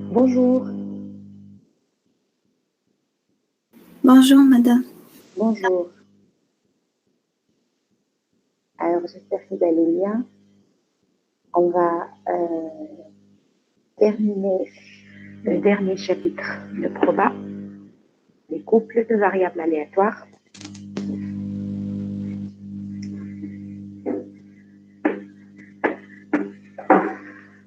Bonjour. Bonjour, madame. Bonjour. Alors, j'espère que vous allez bien. On va terminer le dernier chapitre de Proba, les couples de variables aléatoires.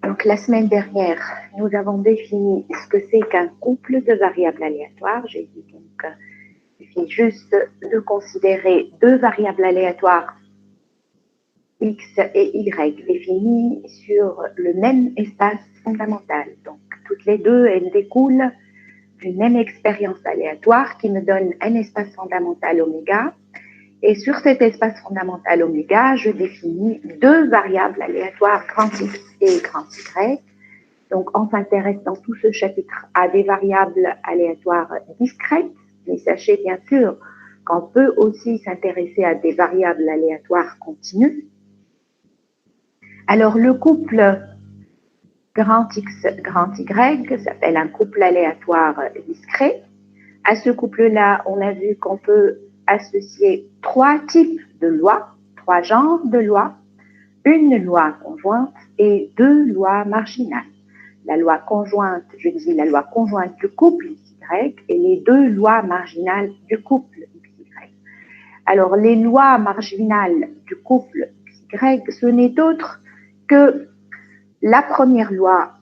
Donc, la semaine dernière, nous avons défini ce que c'est qu'un couple de variables aléatoires. J'ai dit donc, il suffit juste de considérer deux variables aléatoires X et Y définies sur le même espace fondamental. Donc, toutes les deux, elles découlent d'une même expérience aléatoire qui me donne un espace fondamental oméga. Et sur cet espace fondamental oméga, je définis deux variables aléatoires grand X et grand Y. Donc, on s'intéresse dans tout ce chapitre à des variables aléatoires discrètes, mais sachez bien sûr qu'on peut aussi s'intéresser à des variables aléatoires continues. Alors, le couple grand X, grand Y s'appelle un couple aléatoire discret. À ce couple-là, on a vu qu'on peut associer trois types de lois, trois genres de lois, une loi conjointe et deux lois marginales. La loi conjointe, je dis la loi conjointe du couple XY et les deux lois marginales du couple XY. Alors, les lois marginales du couple XY, ce n'est autre que la première loi,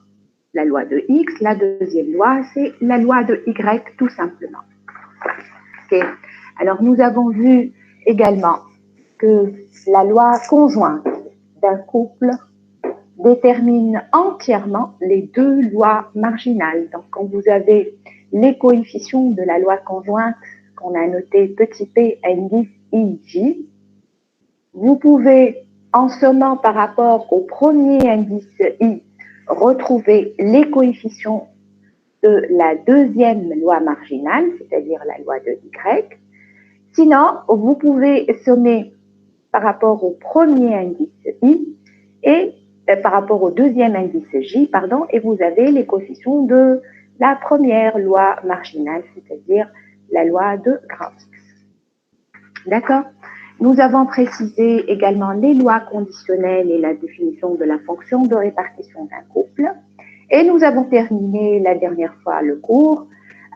la loi de X, la deuxième loi, c'est la loi de Y, tout simplement. Okay. Alors, nous avons vu également que la loi conjointe d'un couple détermine entièrement les deux lois marginales. Donc, quand vous avez les coefficients de la loi conjointe qu'on a noté petit p indice IJ, vous pouvez, en sommant par rapport au premier indice I, retrouver les coefficients de la deuxième loi marginale, c'est-à-dire la loi de Y. Sinon, vous pouvez sommer par rapport au premier indice I et par rapport au deuxième indice J, pardon, et vous avez les coefficients de la première loi marginale, c'est-à-dire la loi de grand X. D'accord ? Nous avons précisé également les lois conditionnelles et la définition de la fonction de répartition d'un couple. Et nous avons terminé la dernière fois le cours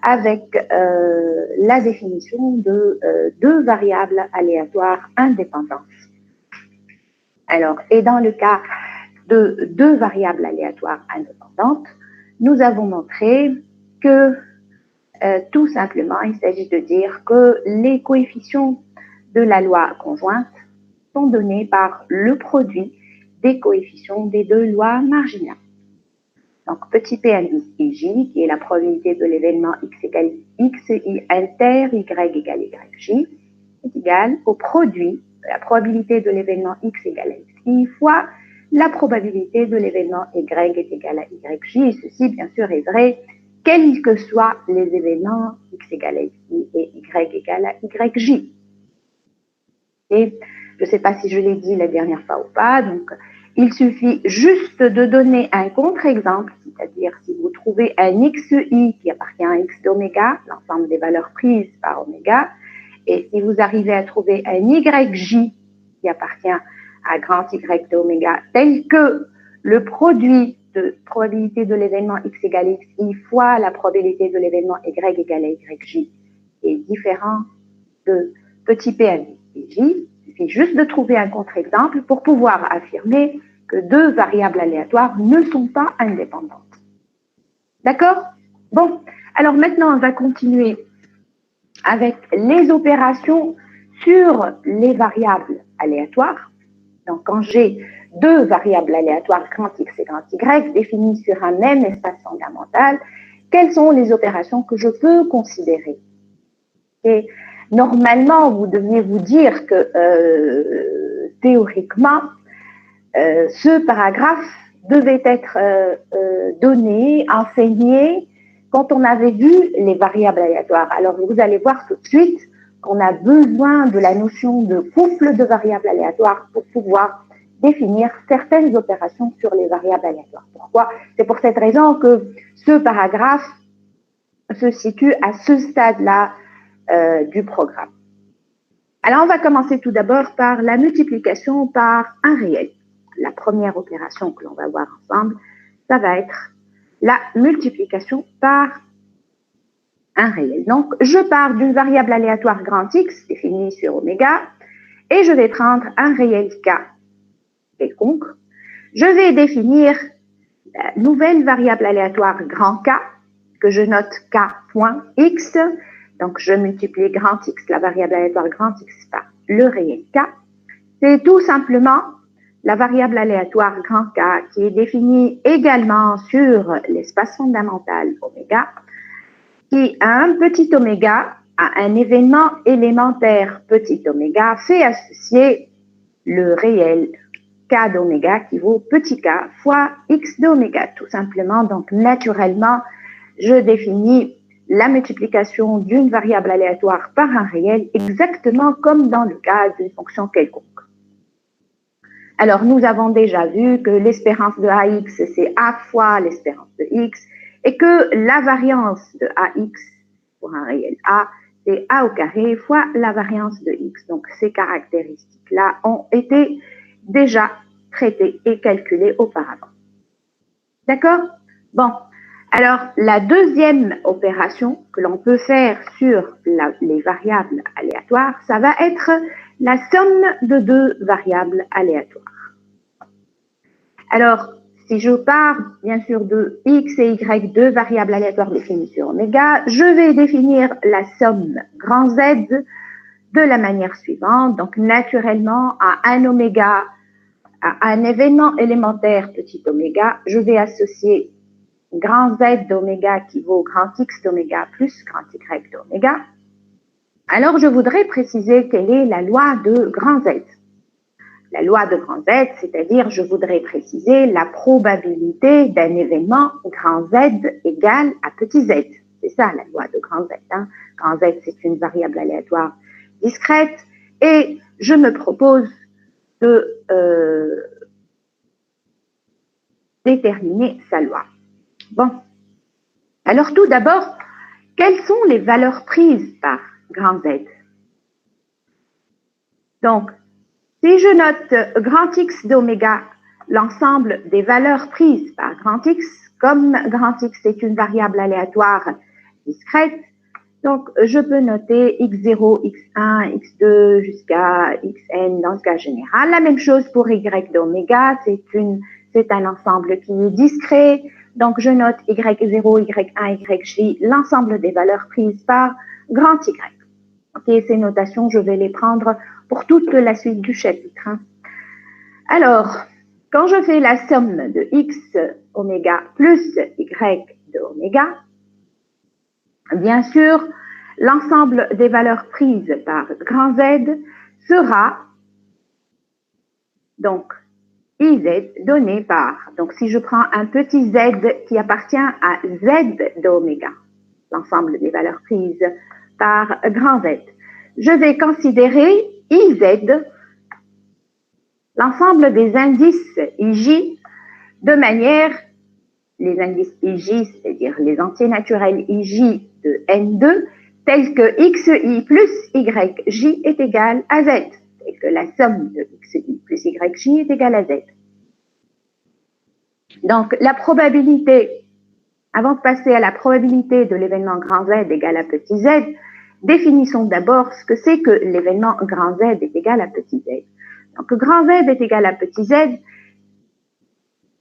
avec la définition de deux variables aléatoires indépendantes. Alors, et dans le cas de deux variables aléatoires indépendantes, nous avons montré que tout simplement, il s'agit de dire que les coefficients de la loi conjointe sont donnés par le produit des coefficients des deux lois marginales. Donc, petit p indice IJ, qui est la probabilité de l'événement X égale XI inter Y égale YJ, est égal au produit de la probabilité de l'événement X égale XI fois la probabilité de l'événement Y est égal à YJ. Et ceci, bien sûr, est vrai, quels que soient les événements X égale à XI et Y égale à YJ. Et je ne sais pas si je l'ai dit la dernière fois ou pas, donc il suffit juste de donner un contre-exemple, c'est-à-dire si vous trouvez un XI qui appartient à X d'oméga, l'ensemble des valeurs prises par oméga, et si vous arrivez à trouver un YJ qui appartient à grand Y d'oméga, tel que le produit de probabilité de l'événement X égale XI fois la probabilité de l'événement Y égale à YJ est différent de petit p indice J, il suffit juste de trouver un contre-exemple pour pouvoir affirmer que deux variables aléatoires ne sont pas indépendantes. D'accord ? Bon, alors maintenant, on va continuer avec les opérations sur les variables aléatoires. Donc, quand j'ai deux variables aléatoires, grand X et grand Y, définies sur un même espace fondamental, quelles sont les opérations que je peux considérer ? Et normalement, vous deviez vous dire que théoriquement, ce paragraphe devait être donné, enseigné, quand on avait vu les variables aléatoires. Alors, vous allez voir tout de suite qu'on a besoin de la notion de couple de variables aléatoires pour pouvoir définir certaines opérations sur les variables aléatoires. Pourquoi? C'est pour cette raison que ce paragraphe se situe à ce stade-là du programme. Alors, on va commencer tout d'abord par la multiplication par un réel. La première opération que l'on va voir ensemble, ça va être la multiplication par un réel. Donc, je pars d'une variable aléatoire grand X définie sur oméga et je vais prendre un réel K quelconque. Je vais définir la nouvelle variable aléatoire grand K que je note K point X. Donc, je multiplie grand X, la variable aléatoire grand X par le réel K. C'est tout simplement la variable aléatoire grand K qui est définie également sur l'espace fondamental oméga, qui a un petit oméga à un événement élémentaire petit oméga fait associer le réel K d'oméga qui vaut petit k fois X d'oméga, tout simplement. Donc, naturellement, je définis la multiplication d'une variable aléatoire par un réel exactement comme dans le cas d'une fonction quelconque. Alors, nous avons déjà vu que l'espérance de AX, c'est A fois l'espérance de X, et que la variance de AX pour un réel A, c'est A au carré fois la variance de X. Donc, ces caractéristiques-là ont été déjà traitées et calculées auparavant. D'accord? Bon, alors la deuxième opération que l'on peut faire sur les variables aléatoires, ça va être la somme de deux variables aléatoires. Alors, si je pars, bien sûr, de X et Y, deux variables aléatoires définies sur oméga, je vais définir la somme grand Z de la manière suivante. Donc, naturellement, à un oméga, à un événement élémentaire petit oméga, je vais associer grand Z d'oméga qui vaut grand X d'oméga plus grand Y d'oméga. Alors, je voudrais préciser quelle est la loi de grand Z. La loi de grand Z, c'est-à-dire, je voudrais préciser la probabilité d'un événement grand Z égale à petit z. C'est ça la loi de grand Z. Hein. Grand Z, c'est une variable aléatoire discrète et je me propose de déterminer sa loi. Bon. Alors, tout d'abord, quelles sont les valeurs prises par grand Z? Donc, si je note grand X d'oméga, l'ensemble des valeurs prises par grand X, comme grand X est une variable aléatoire discrète, donc je peux noter X0, X1, X2 jusqu'à Xn dans le cas général. La même chose pour Y d'oméga, c'est un ensemble qui est discret, donc je note Y0, Y1, YJ, l'ensemble des valeurs prises par grand Y. Ok, ces notations, je vais les prendre pour toute la suite du chapitre. Hein. Alors, quand je fais la somme de X oméga plus Y de oméga, bien sûr, l'ensemble des valeurs prises par grand Z sera donc IZ donné par, donc si je prends un petit z qui appartient à Z d'oméga, l'ensemble des valeurs prises par grand Z, je vais considérer IZ, l'ensemble des indices IJ, de manière, les indices IJ, c'est-à-dire les entiers naturels IJ de N2, tels que XI plus YJ est égal à Z, et que la somme de XI plus YJ est égale à Z. Donc, la probabilité, avant de passer à la probabilité de l'événement grand Z égale à petit z, définissons d'abord ce que c'est que l'événement grand Z est égal à petit z. Donc, grand Z est égal à petit z,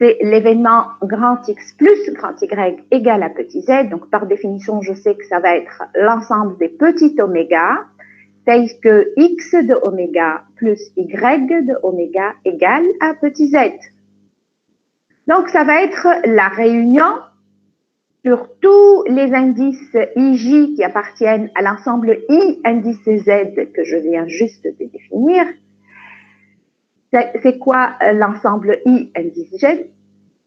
c'est l'événement grand X plus grand Y égale à petit z. Donc, par définition, je sais que ça va être l'ensemble des petits oméga, tels que X de oméga plus Y de oméga égale à petit z. Donc, ça va être la réunion sur tous les indices IJ qui appartiennent à l'ensemble I indice Z que je viens juste de définir. C'est quoi l'ensemble I indice Z?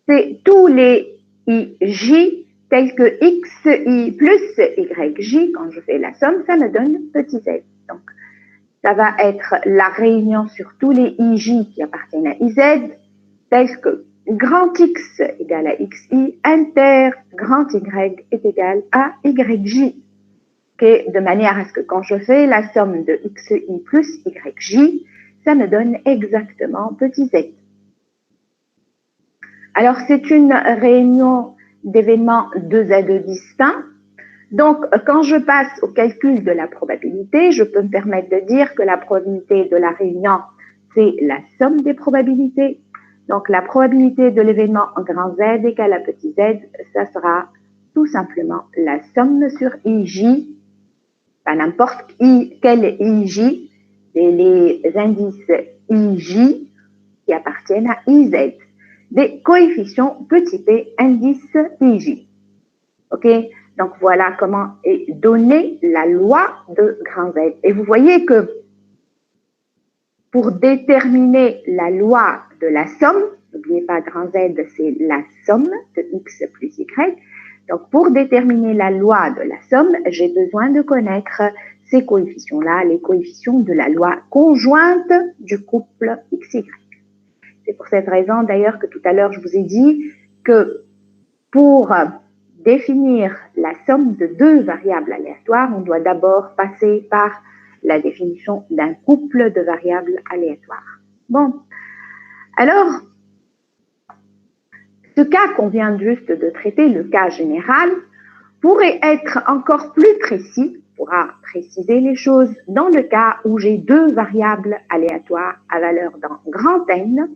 C'est tous les IJ tels que XI plus YJ. Quand je fais la somme, ça me donne petit z. Donc, ça va être la réunion sur tous les IJ qui appartiennent à IZ, tels que grand X égale à XI, inter grand Y est égal à YJ. Okay, de manière à ce que quand je fais la somme de XI plus YJ, ça me donne exactement petit z. Alors, c'est une réunion d'événements 2Z distincts. Donc, quand je passe au calcul de la probabilité, je peux me permettre de dire que la probabilité de la réunion, c'est la somme des probabilités. Donc, la probabilité de l'événement grand Z égale à petit z, ça sera tout simplement la somme sur IJ, pas n'importe quel IJ, c'est les indices IJ qui appartiennent à IZ, des coefficients petit p indice IJ. OK? Donc, voilà comment est donnée la loi de grand Z. Et vous voyez que pour déterminer la loi de la somme, n'oubliez pas, grand Z, c'est la somme de X plus Y. Donc, pour déterminer la loi de la somme, j'ai besoin de connaître ces coefficients-là, les coefficients de la loi conjointe du couple XY. C'est pour cette raison, d'ailleurs, que tout à l'heure, je vous ai dit que pour définir la somme de deux variables aléatoires, on doit d'abord passer par la définition d'un couple de variables aléatoires. Bon, alors, ce cas qu'on vient juste de traiter, le cas général, pourrait être encore plus précis, pourra préciser les choses dans le cas où j'ai deux variables aléatoires à valeur dans grand N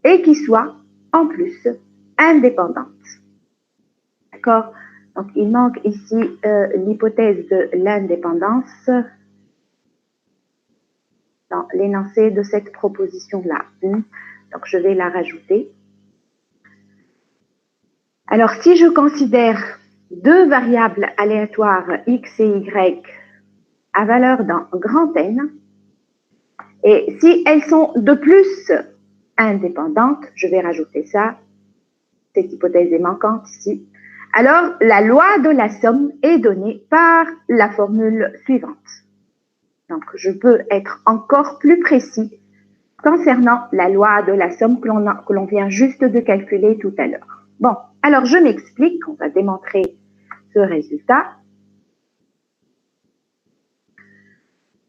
et qui soient en plus indépendantes. D'accord? Donc, il manque ici l'hypothèse de l'indépendance dans l'énoncé de cette proposition-là. Donc, je vais la rajouter. Alors, si je considère deux variables aléatoires X et Y à valeur dans grand N, et si elles sont de plus indépendantes, je vais rajouter ça, cette hypothèse est manquante ici, alors la loi de la somme est donnée par la formule suivante. Donc, je peux être encore plus précis concernant la loi de la somme que l'on vient juste de calculer tout à l'heure. Bon, alors je m'explique, on va démontrer ce résultat.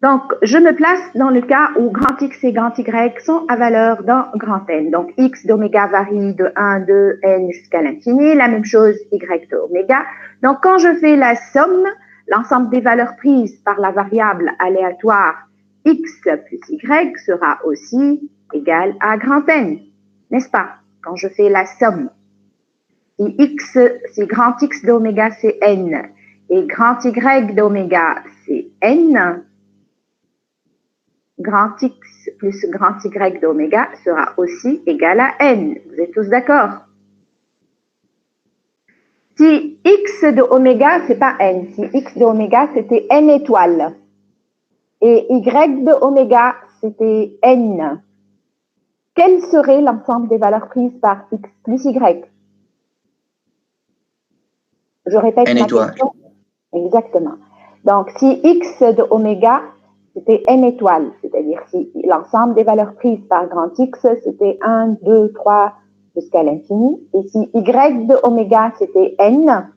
Donc, je me place dans le cas où grand X et grand Y sont à valeur dans grand N. Donc, X d'oméga varie de 1, 2, N jusqu'à l'infini. La même chose, Y de oméga. Donc, quand je fais la somme, l'ensemble des valeurs prises par la variable aléatoire X plus Y sera aussi égal à grand N. N'est-ce pas? Quand je fais la somme, si grand X d'oméga c'est N et grand Y d'oméga c'est N, grand X plus grand Y d'oméga sera aussi égal à N. Vous êtes tous d'accord? Si X de oméga, c'est pas N. Si X de oméga, c'était N étoiles. Et Y de oméga, c'était N. Quel serait l'ensemble des valeurs prises par X plus Y? Je répète N ma étoiles. question. Exactement. Donc, si X de oméga, c'était N étoiles, c'est-à-dire si l'ensemble des valeurs prises par grand X, c'était 1, 2, 3 jusqu'à l'infini. Et si Y de oméga, c'était N,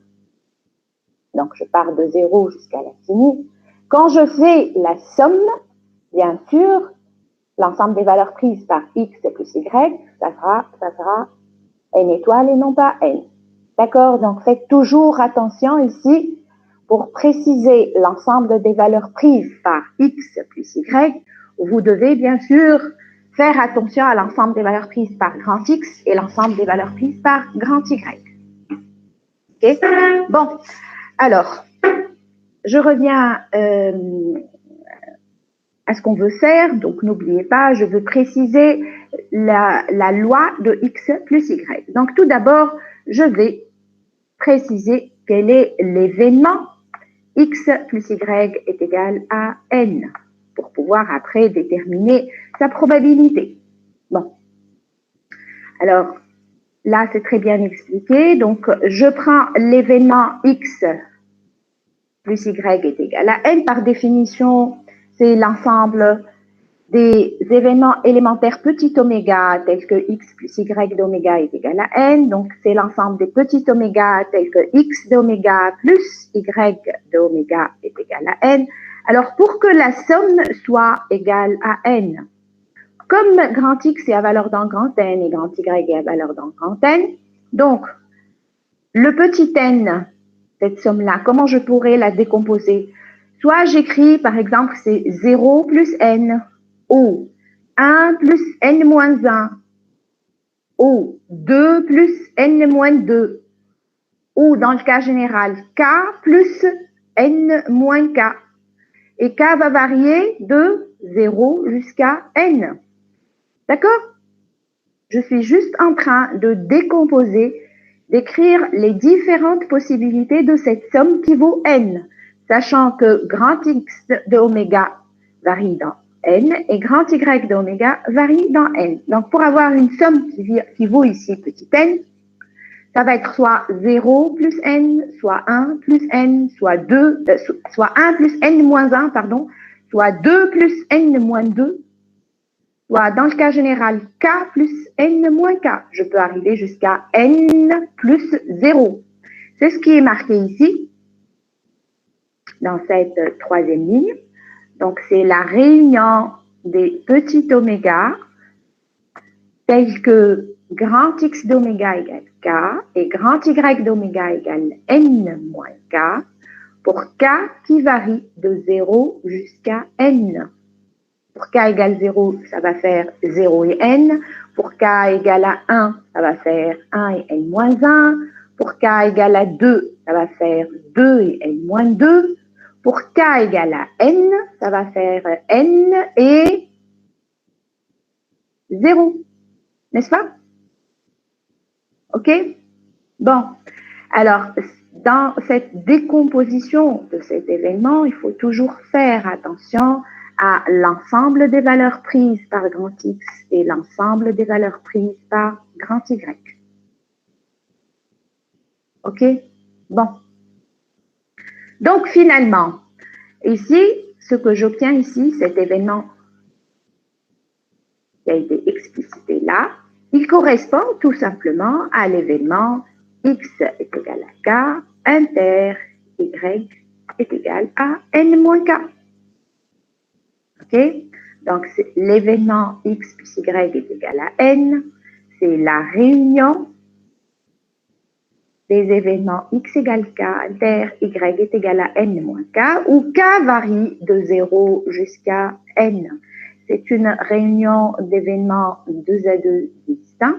donc je pars de 0 jusqu'à l'infini. Quand je fais la somme, bien sûr, l'ensemble des valeurs prises par X plus Y, ça sera N étoiles et non pas N. D'accord? Donc, faites toujours attention ici. Pour préciser l'ensemble des valeurs prises par X plus Y, vous devez bien sûr faire attention à l'ensemble des valeurs prises par grand X et l'ensemble des valeurs prises par grand Y. OK? Bon, alors, je reviens à ce qu'on veut faire. Donc, n'oubliez pas, je veux préciser la loi de X plus Y. Donc, tout d'abord, je vais préciser quel est l'événement X plus Y est égal à N pour pouvoir après déterminer sa probabilité. Bon. Alors, là, c'est très bien expliqué. Donc, je prends l'événement X plus y est égal à n. Par définition, c'est l'ensemble des événements élémentaires petit oméga tels que x plus y d'oméga est égal à n. Donc, c'est l'ensemble des petits oméga tels que x d'oméga plus y d'oméga est égal à n. Alors, pour que la somme soit égale à n, comme grand X est à valeur dans grand N et grand Y est à valeur dans grand N, donc, le petit n, cette somme-là, comment je pourrais la décomposer? Soit j'écris, par exemple, c'est 0 plus n, ou 1 plus n moins 1, ou 2 plus n moins 2, ou dans le cas général, k plus n moins k. Et k va varier de 0 jusqu'à n. D'accord? Je suis juste en train de décomposer, d'écrire les différentes possibilités de cette somme qui vaut n, sachant que grand X de oméga varie dans n et grand Y d'oméga varie dans n. Donc, pour avoir une somme qui vaut ici petit n, ça va être soit 0 plus n, soit 1 plus n, soit 1 plus n moins 1, pardon, soit 2 plus n moins 2, soit dans le cas général, k plus n moins k. Je peux arriver jusqu'à n plus 0. C'est ce qui est marqué ici, dans cette troisième ligne. Donc, c'est la réunion des petits oméga tels que grand X d'oméga égale k et grand Y d'oméga égale n moins k pour k qui varie de 0 jusqu'à n. Pour k égale 0, ça va faire 0 et n. Pour k égale à 1, ça va faire 1 et n moins 1. Pour k égale à 2, ça va faire 2 et n moins 2. Pour k égale à n, ça va faire n et 0. N'est-ce pas? OK? Bon. Alors, dans cette décomposition de cet événement, il faut toujours faire attention à l'ensemble des valeurs prises par grand X et l'ensemble des valeurs prises par grand Y. OK? Bon. Donc, finalement, ici, ce que j'obtiens ici, cet événement qui a été explicité là, il correspond tout simplement à l'événement X est égal à K, inter Y est égal à N moins K. OK? Donc, l'événement X plus Y est égal à N. C'est la réunion des événements X égale K, inter Y est égal à N moins K, où K varie de 0 jusqu'à N. C'est une réunion d'événements 2 à 2 distincts.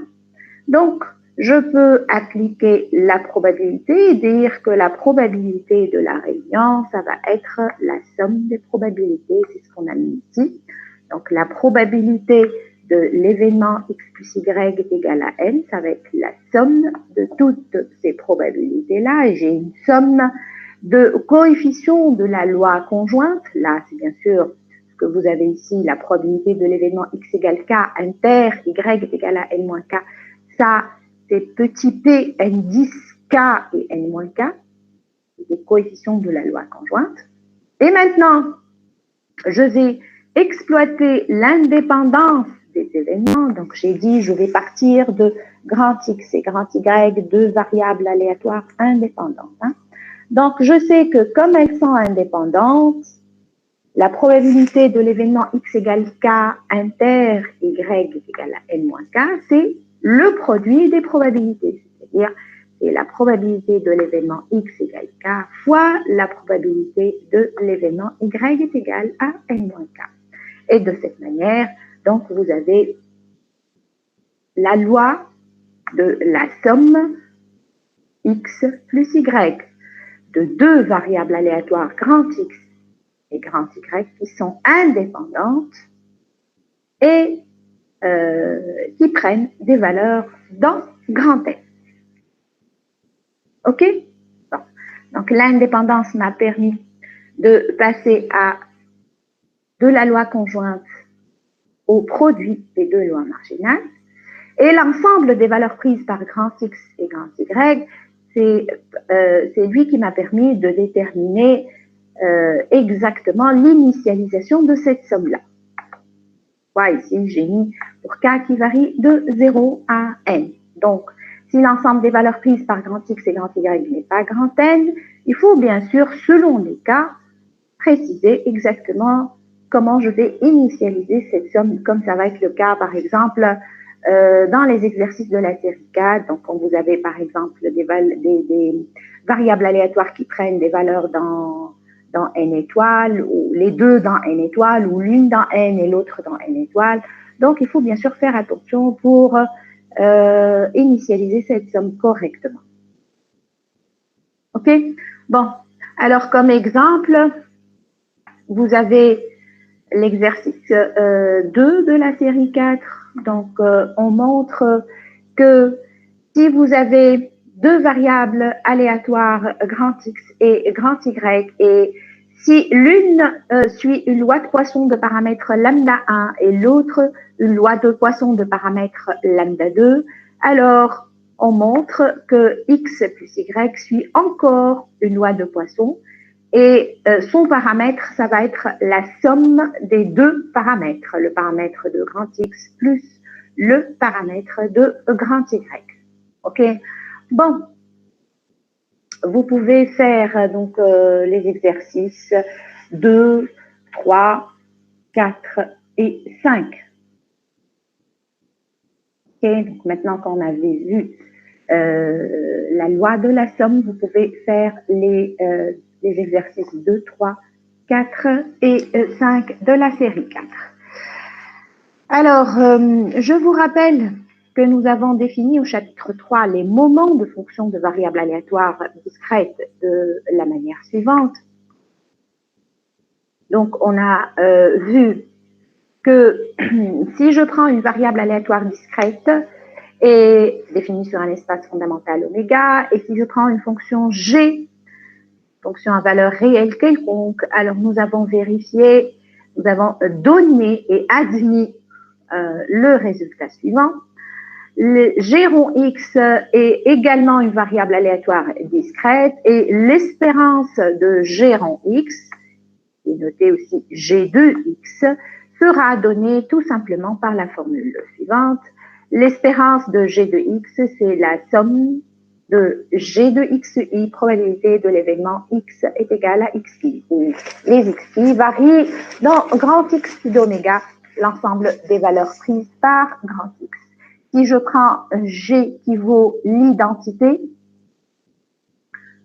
Donc, je peux appliquer la probabilité et dire que la probabilité de la réunion, ça va être la somme des probabilités, c'est ce qu'on a mis ici. Donc, la probabilité de l'événement X plus Y est égale à N, ça va être la somme de toutes ces probabilités-là. Et j'ai une somme de coefficients de la loi conjointe. Là, c'est bien sûr ce que vous avez ici, la probabilité de l'événement X égale K, inter Y est égal à N moins K. Ça, c'est petit p, n10, k et n moins k, les coefficients de la loi conjointe. Et maintenant, je vais exploiter l'indépendance des événements. Donc, j'ai dit, je vais partir de grand X et grand Y, deux variables aléatoires indépendantes. Hein. Donc, je sais que comme elles sont indépendantes, la probabilité de l'événement X égale K, inter Y est égal à N moins K, c'est le produit des probabilités, c'est-à-dire c'est la probabilité de l'événement X égale K fois la probabilité de l'événement Y est égale à N moins K. Et de cette manière, donc vous avez la loi de la somme X plus Y de deux variables aléatoires grand X et grand Y qui sont indépendantes et qui prennent des valeurs dans grand N. OK? Bon. Donc, l'indépendance m'a permis de passer de la loi conjointe au produit des deux lois marginales. Et l'ensemble des valeurs prises par grand X et grand Y, c'est lui qui m'a permis de déterminer exactement l'initialisation de cette somme-là. Ici, j'ai mis pour k qui varie de 0 à n. Donc, si l'ensemble des valeurs prises par grand X et grand Y n'est pas grand N, il faut bien sûr, selon les cas, préciser exactement comment je vais initialiser cette somme, comme ça va être le cas, par exemple, dans les exercices de la série 4. Donc, quand vous avez, par exemple, des variables aléatoires qui prennent des valeurs dans n étoiles, ou les deux dans n étoiles, ou l'une dans n et l'autre dans n étoiles. Donc, il faut bien sûr faire attention pour initialiser cette somme correctement. OK? Bon, alors comme exemple, vous avez l'exercice 2 de la série 4. Donc, on montre que si vous avez deux variables aléatoires, grand X et grand Y, et si l'une suit une loi de Poisson de paramètre lambda 1 et l'autre une loi de Poisson de paramètre lambda 2, alors on montre que X plus Y suit encore une loi de Poisson et son paramètre, ça va être la somme des deux paramètres, le paramètre de grand X plus le paramètre de grand Y. OK? Bon, vous pouvez faire donc les exercices 2, 3, 4 et 5. OK? Donc maintenant qu'on avait vu la loi de la somme, vous pouvez faire les exercices 2, 3, 4 et 5 de la série 4. Alors, je vous rappelle que nous avons défini au chapitre 3 les moments de fonction de variables aléatoires discrètes de la manière suivante. Donc, on a vu que si je prends une variable aléatoire discrète et définie sur un espace fondamental oméga, et si je prends une fonction g, fonction à valeur réelle quelconque, alors nous avons vérifié, nous avons donné et admis le résultat suivant. Le g rond x est également une variable aléatoire discrète et l'espérance de g rond x, qui est notée aussi g de x, sera donnée tout simplement par la formule suivante. L'espérance de g de x, c'est la somme de g de xi, probabilité de l'événement x est égale à xi, où les xi varient dans grand X d'oméga, l'ensemble des valeurs prises par grand X. Si je prends G qui vaut l'identité,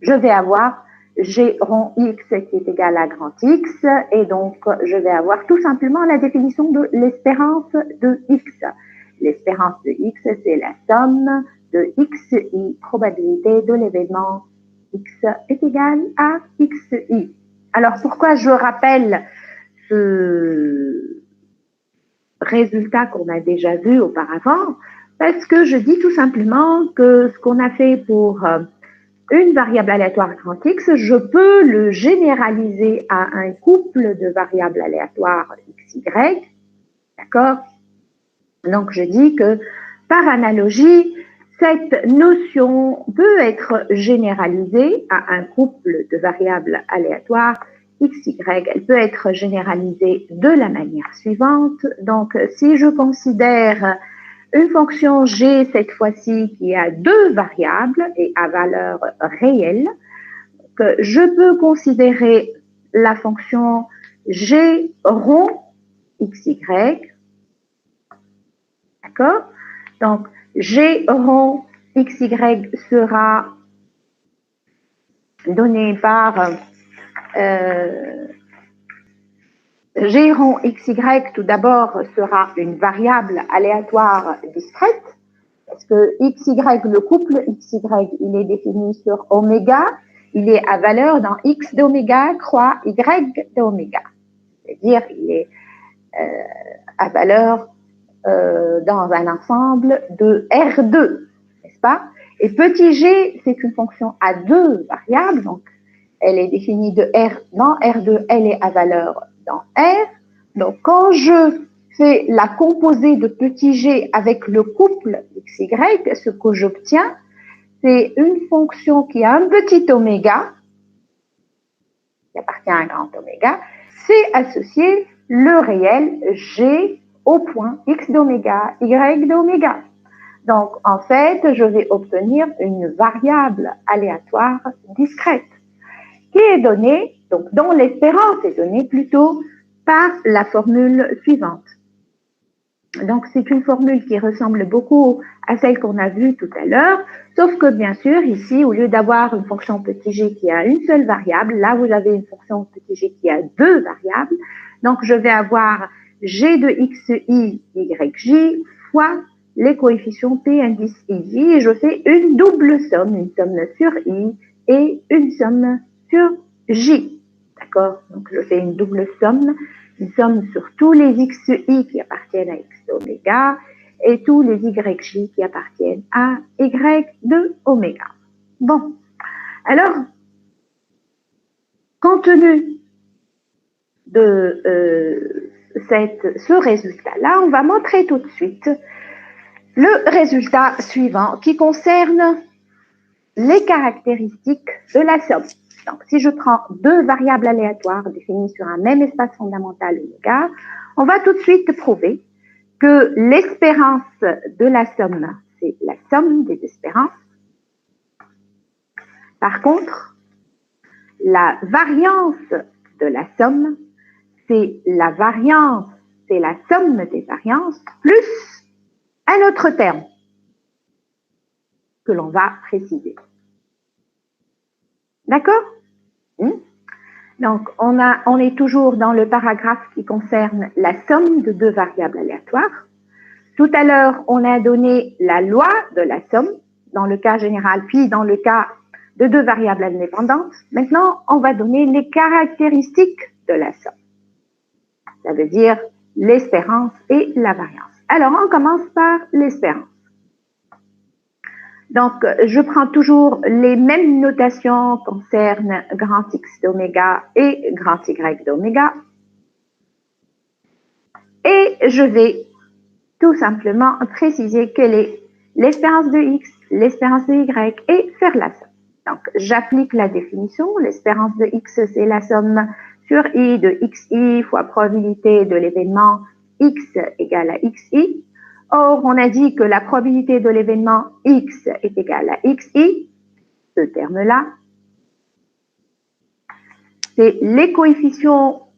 je vais avoir G rond X qui est égal à grand X, et donc je vais avoir tout simplement la définition de l'espérance de X. L'espérance de X, c'est la somme de xi, probabilité de l'événement X est égal à xi. Alors pourquoi je rappelle ce résultat qu'on a déjà vu auparavant? Parce que je dis tout simplement que ce qu'on a fait pour une variable aléatoire grand X, je peux le généraliser à un couple de variables aléatoires XY, d'accord? Donc je dis que par analogie, cette notion peut être généralisée à un couple de variables aléatoires XY. Elle peut être généralisée de la manière suivante. Donc si je considère une fonction g, cette fois-ci, qui a deux variables et à valeur réelle, que je peux considérer la fonction g rond xy, d'accord? Donc, g rond xy sera donné par g rond xy, tout d'abord, sera une variable aléatoire discrète, parce que xy, le couple xy, il est défini sur oméga, il est à valeur dans x d'oméga croix y d'oméga. C'est-à-dire, il est à valeur dans un ensemble de R2, n'est-ce pas? Et petit g, c'est une fonction à deux variables, donc elle est définie de R dans R2, elle est à valeur dans R. Donc, quand je fais la composée de petit g avec le couple xy, ce que j'obtiens, c'est une fonction qui a un petit oméga qui appartient à un grand oméga, c'est associer le réel G au point X d'oméga, Y d'oméga. Donc, en fait, je vais obtenir une variable aléatoire discrète qui est donnée, donc dont l'espérance est donnée plutôt par la formule suivante. Donc, c'est une formule qui ressemble beaucoup à celle qu'on a vue tout à l'heure, sauf que, bien sûr, ici, au lieu d'avoir une fonction petit g qui a une seule variable, là, vous avez une fonction petit g qui a deux variables. Donc, je vais avoir g de xi, yj fois les coefficients p indice ij, et je fais une double somme, une somme sur i et une somme sur j. D'accord? Donc, je fais une double somme sur tous les xi qui appartiennent à x d'oméga et tous les yj qui appartiennent à y de oméga. Bon, alors, compte tenu de ce résultat-là, on va montrer tout de suite le résultat suivant qui concerne les caractéristiques de la somme. Donc, si je prends deux variables aléatoires définies sur un même espace fondamental oméga, on va tout de suite prouver que l'espérance de la somme, c'est la somme des espérances. Par contre, la variance de la somme, c'est la somme des variances plus un autre terme que l'on va préciser. D'accord? Donc, on est toujours dans le paragraphe qui concerne la somme de deux variables aléatoires. Tout à l'heure, on a donné la loi de la somme dans le cas général, puis dans le cas de deux variables indépendantes. Maintenant, on va donner les caractéristiques de la somme. Ça veut dire l'espérance et la variance. Alors, on commence par l'espérance. Donc, je prends toujours les mêmes notations concernant grand X d'oméga et grand Y d'oméga. Et je vais tout simplement préciser quelle est l'espérance de X, l'espérance de Y et faire la somme. Donc, j'applique la définition. L'espérance de X, c'est la somme sur I de XI fois probabilité de l'événement X égale à XI. Or, on a dit que la probabilité de l'événement X est égale à XI. Ce terme-là, c'est les coefficients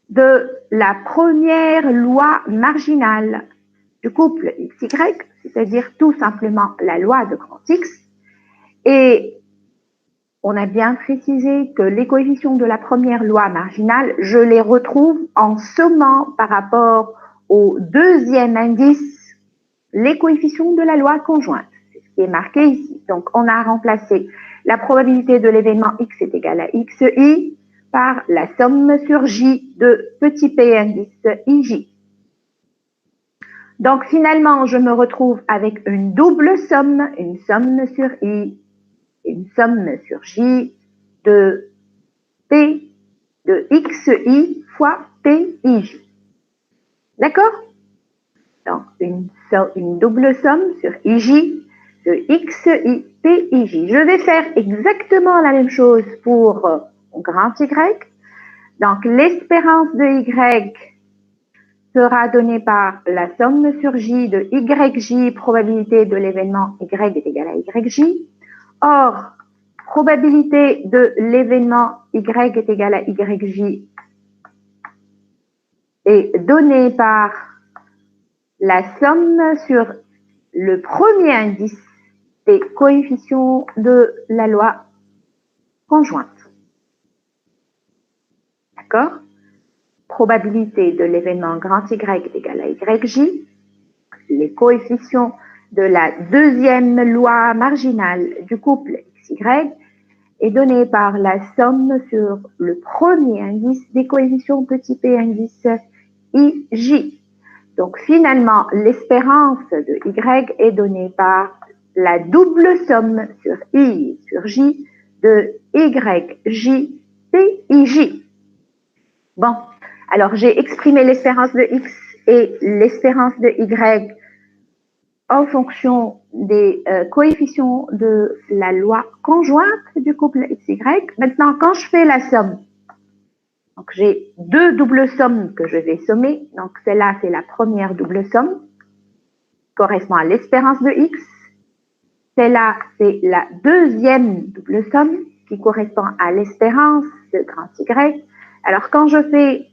de la première loi marginale du couple XY, c'est-à-dire tout simplement la loi de grand X. Et on a bien précisé que les coefficients de la première loi marginale, je les retrouve en sommant par rapport au deuxième indice les coefficients de la loi conjointe. C'est ce qui est marqué ici. Donc, on a remplacé la probabilité de l'événement X est égale à XI par la somme sur J de petit p indice IJ. Donc, finalement, je me retrouve avec une double somme, une somme sur I, une somme sur J de P de XI fois PIJ. D'accord? Donc, une double somme sur IJ de XI PIJ. Je vais faire exactement la même chose pour grand Y. Donc, l'espérance de Y sera donnée par la somme sur J de YJ, probabilité de l'événement Y est égale à YJ. Or, probabilité de l'événement Y est égale à YJ est donnée par la somme sur le premier indice des coefficients de la loi conjointe. D'accord? Probabilité de l'événement grand Y est égale à YJ. Les coefficients de la deuxième loi marginale du couple XY est donnée par la somme sur le premier indice des coefficients petit p indice IJ. Donc, finalement, l'espérance de Y est donnée par la double somme sur I sur J de YJ PIJ. Bon, alors j'ai exprimé l'espérance de X et l'espérance de Y en fonction des coefficients de la loi conjointe du couple XY. Maintenant, quand je fais la somme, donc j'ai deux doubles sommes que je vais sommer. Donc celle-là, c'est la première double somme, correspond à l'espérance de X. Celle-là, c'est la deuxième double somme qui correspond à l'espérance de grand Y. Alors, quand je fais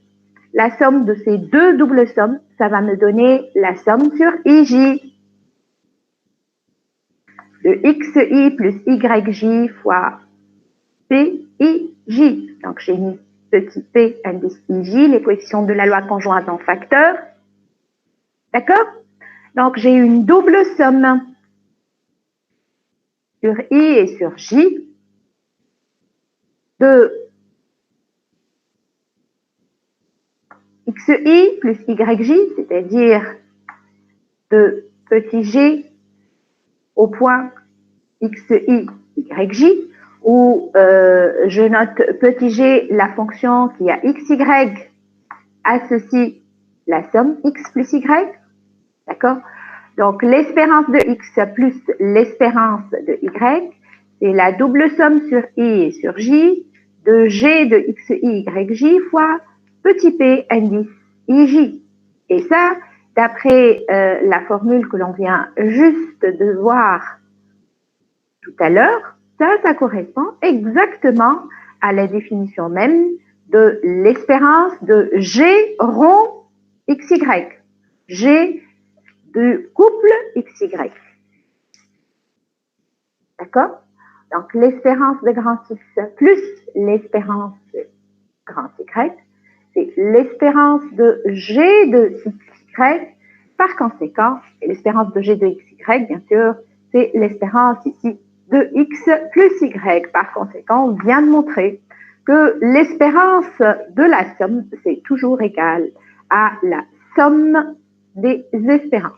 la somme de ces deux doubles sommes, ça va me donner la somme sur IJ de XI plus YJ fois PIJ. Donc, j'ai mis petit p indice IJ, les coefficients de la loi conjointe en facteur. D'accord? Donc, j'ai une double somme sur I et sur J de XI plus YJ, c'est-à-dire de petit g au point XI YJ, où je note petit g, la fonction qui a XY associe la somme X plus Y. D'accord? Donc, l'espérance de X plus l'espérance de Y, c'est la double somme sur I et sur J de G de XI YJ fois petit p indice IJ. Et ça, d'après la formule que l'on vient juste de voir tout à l'heure, ça correspond exactement à la définition même de l'espérance de G rond XY. G du couple XY. D'accord? Donc, l'espérance de grand X plus l'espérance de grand Y, c'est l'espérance de G de XY. Par conséquent, l'espérance de G de XY, bien sûr, c'est l'espérance ici de X plus Y. Par conséquent, on vient de montrer que l'espérance de la somme, c'est toujours égal à la somme des espérances.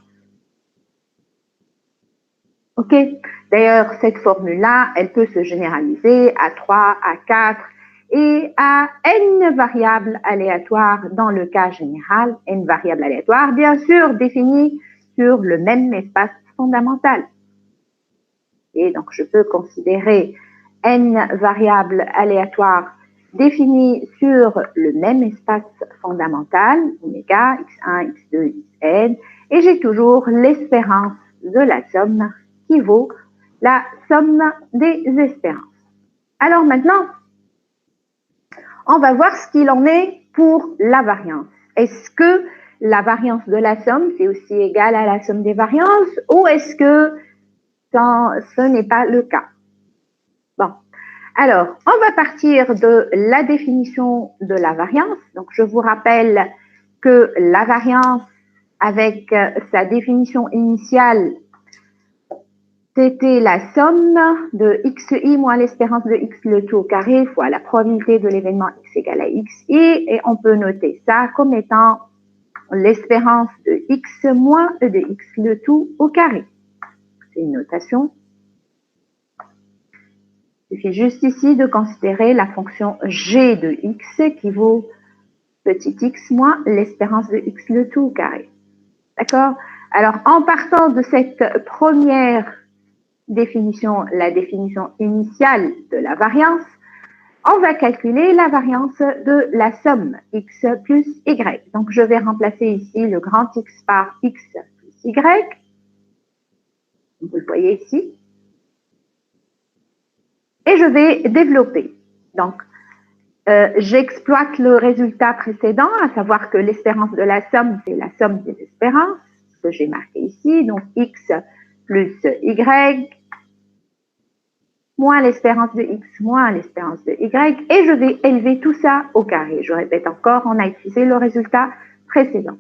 OK? D'ailleurs, cette formule-là, elle peut se généraliser à 3, à 4 et à n variables aléatoires dans le cas général. N variables aléatoires, bien sûr, définies sur le même espace fondamental. Et donc, je peux considérer n variables aléatoires définies sur le même espace fondamental, oméga, x1, x2, xn, et j'ai toujours l'espérance de la somme qui vaut la somme des espérances. Alors maintenant, on va voir ce qu'il en est pour la variance. Est-ce que la variance de la somme, c'est aussi égal à la somme des variances, ou est-ce que ce n'est pas le cas? Bon, alors, on va partir de la définition de la variance. Donc, je vous rappelle que la variance, avec sa définition initiale, c'était la somme de xi moins l'espérance de x le tout au carré fois la probabilité de l'événement x égale à xi, et on peut noter ça comme étant l'espérance de x moins e de x le tout au carré. C'est une notation. Il suffit juste ici de considérer la fonction g de x qui vaut petit x moins l'espérance de x le tout au carré. D'accord? Alors, en partant de cette première définition, la définition initiale de la variance, on va calculer la variance de la somme x plus y. Donc, je vais remplacer ici le grand X par x plus y. Vous le voyez ici. Et je vais développer. Donc, j'exploite le résultat précédent, à savoir que l'espérance de la somme, c'est la somme des espérances, ce que j'ai marqué ici. Donc, x plus y moins l'espérance de x moins l'espérance de y, et je vais élever tout ça au carré. Je répète encore, on a utilisé le résultat précédent.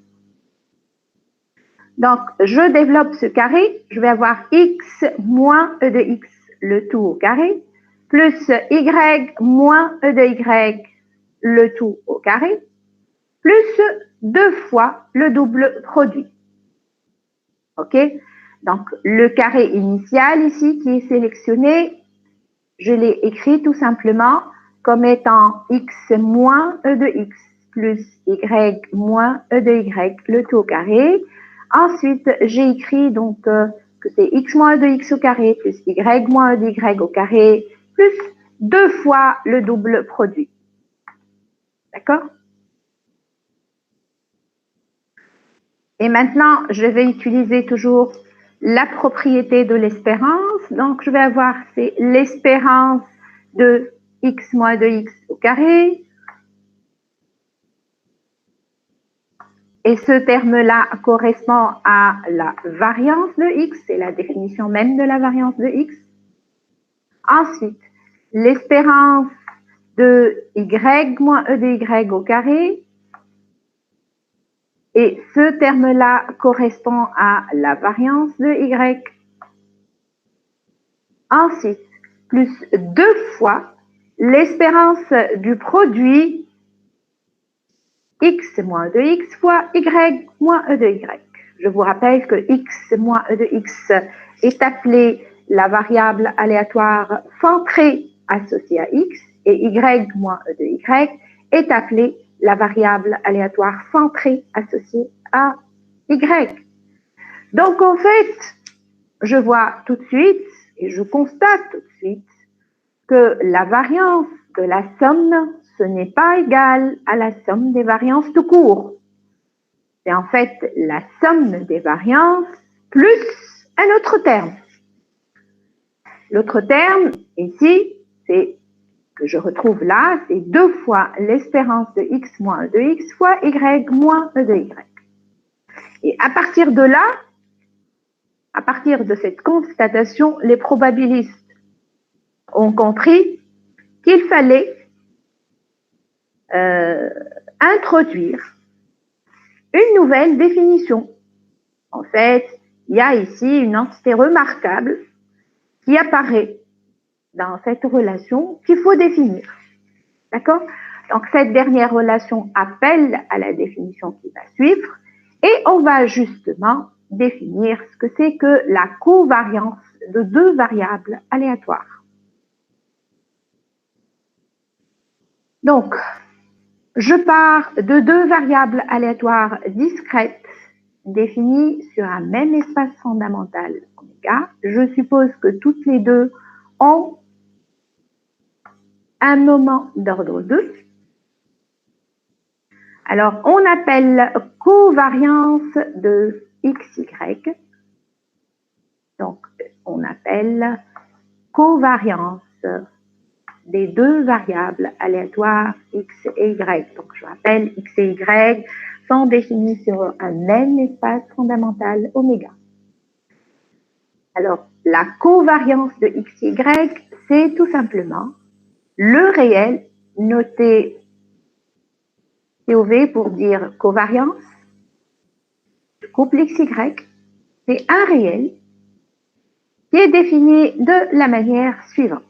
Donc, je développe ce carré, je vais avoir x moins e de x, le tout au carré, plus y moins e de y, le tout au carré, plus 2 fois le double produit. OK? Donc, le carré initial ici qui est sélectionné, je l'ai écrit tout simplement comme étant x moins e de x plus y moins e de y, le tout au carré. Ensuite, j'ai écrit donc que c'est x moins e de x au carré plus y moins e de y au carré plus 2 fois le double produit. D'accord? Et maintenant, je vais utiliser toujours la propriété de l'espérance. Donc, je vais avoir, c'est l'espérance de x moins de x au carré. Et ce terme-là correspond à la variance de x, c'est la définition même de la variance de x. Ensuite, l'espérance de y moins e de y au carré. Et ce terme-là correspond à la variance de y. Ensuite, plus 2 fois l'espérance du produit x moins e de x fois y moins e de y. Je vous rappelle que x moins e de x est appelé la variable aléatoire centrée associée à x et y moins e de y est appelée la variable aléatoire centrée associée à y. Donc, en fait, je vois tout de suite et je constate tout de suite que la variance de la somme, ce n'est pas égal à la somme des variances tout court. C'est en fait la somme des variances plus un autre terme. L'autre terme, ici, c'est que je retrouve là, c'est 2 fois l'espérance de x moins e de x fois y moins e de y. Et à partir de là, à partir de cette constatation, les probabilistes ont compris qu'il fallait introduire une nouvelle définition. En fait, il y a ici une entité remarquable qui apparaît dans cette relation qu'il faut définir. D'accord? Donc, cette dernière relation appelle à la définition qui va suivre et on va justement définir ce que c'est que la covariance de 2 variables aléatoires. Donc, je pars de 2 variables aléatoires discrètes définies sur un même espace fondamental oméga. Je suppose que toutes les deux ont un moment d'ordre 2. Alors, on appelle covariance de xy. Donc, on appelle covariance des 2 variables aléatoires x et y. Donc, je rappelle, x et y sont définis sur un même espace fondamental oméga. Alors, la covariance de x et y, c'est tout simplement le réel noté COV pour dire covariance du couple XY, c'est un réel qui est défini de la manière suivante.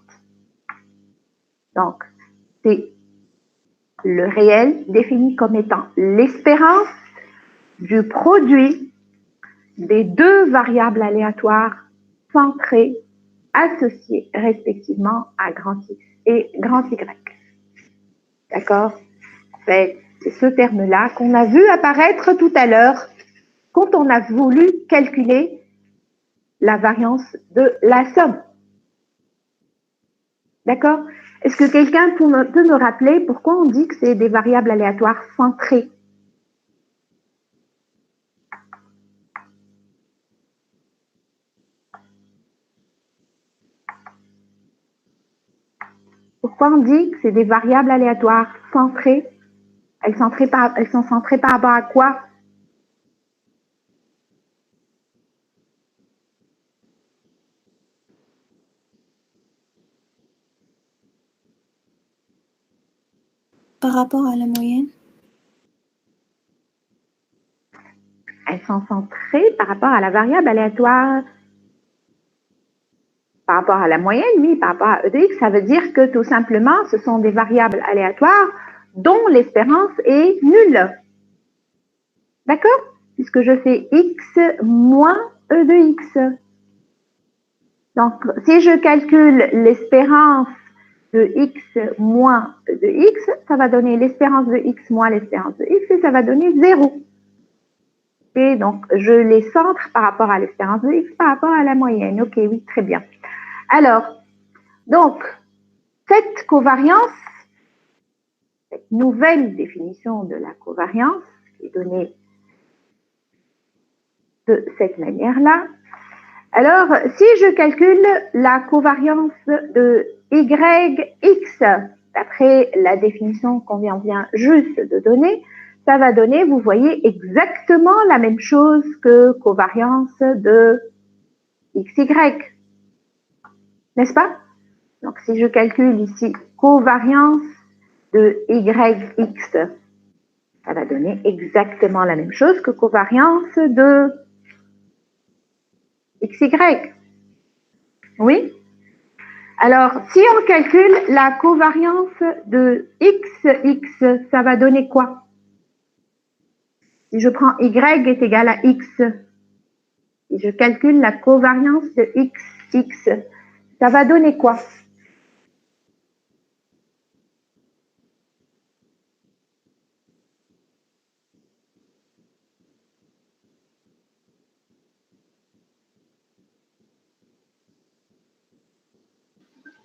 Donc, c'est le réel défini comme étant l'espérance du produit des 2 variables aléatoires centrées associées respectivement à grand X et grand Y. D'accord? En fait, c'est ce terme-là qu'on a vu apparaître tout à l'heure quand on a voulu calculer la variance de la somme. D'accord? Est-ce que quelqu'un peut me rappeler pourquoi on dit que c'est des variables aléatoires centrées? Pourquoi on dit que c'est des variables aléatoires centrées? Elles sont centrées par rapport à quoi? Par rapport à la moyenne? Elles sont centrées par rapport à la variable aléatoire. Par rapport à la moyenne, oui, par rapport à e de x, ça veut dire que tout simplement, ce sont des variables aléatoires dont l'espérance est nulle. D'accord? Puisque je fais x moins e de x. Donc, si je calcule l'espérance de x moins e de x, ça va donner l'espérance de x moins l'espérance de x et ça va donner 0. Et donc, je les centre par rapport à l'espérance de x, par rapport à la moyenne. Ok, oui, très bien. Alors, donc, cette covariance, cette nouvelle définition de la covariance, qui est donnée de cette manière-là. Alors, si je calcule la covariance de yx, d'après la définition qu'on vient juste de donner, ça va donner, vous voyez, exactement la même chose que covariance de xy, n'est-ce pas? Donc, si je calcule ici covariance de yx, ça va donner exactement la même chose que covariance de xy. Oui? Alors, si on calcule la covariance de xx, ça va donner quoi? Si je prends y est égal à x, si je calcule la covariance de xx, ça va donner quoi?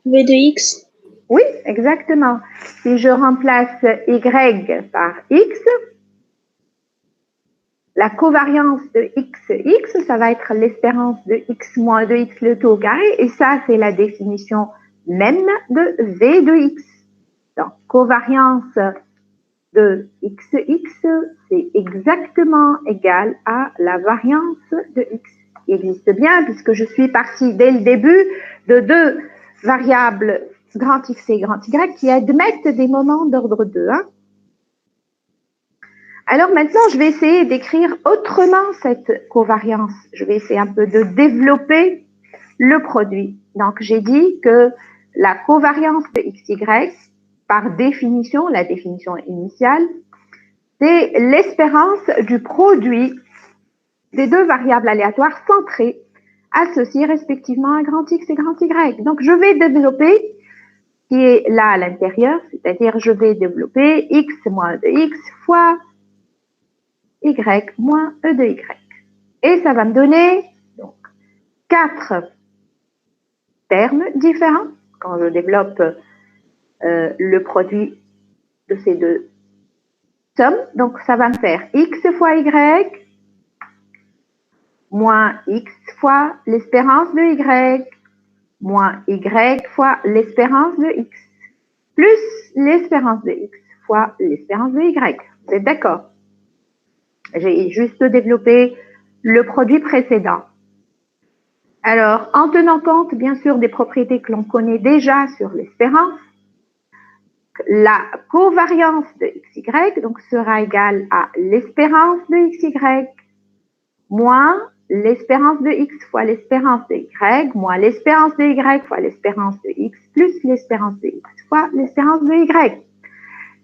V de x. Oui, exactement. Si je remplace y par x, la covariance de xx, ça va être l'espérance de x moins 2x le tout au carré, et ça, c'est la définition même de v de x. Donc, covariance de xx, c'est exactement égal à la variance de x. Il existe bien, puisque je suis partie dès le début de deux variables grand x et grand y qui admettent des moments d'ordre 2. Hein. Alors maintenant, je vais essayer d'écrire autrement cette covariance. Je vais essayer un peu de développer le produit. Donc, j'ai dit que la covariance de xy, par définition, la définition initiale, c'est l'espérance du produit des deux variables aléatoires centrées associées respectivement à grand x et grand y. Donc, je vais développer qui est là à l'intérieur, c'est-à-dire je vais développer x moins e de x fois y moins e de y. Et ça va me donner donc 4 termes différents quand je développe le produit de ces deux sommes. Donc ça va me faire x fois y moins x fois l'espérance de y moins y fois l'espérance de x plus l'espérance de x fois l'espérance de y. Vous êtes d'accord? J'ai juste développé le produit précédent. Alors, en tenant compte, bien sûr, des propriétés que l'on connaît déjà sur l'espérance, la covariance de xy donc, sera égale à l'espérance de xy moins l'espérance de x fois l'espérance de y moins l'espérance de y fois l'espérance de x plus l'espérance de x fois l'espérance de y.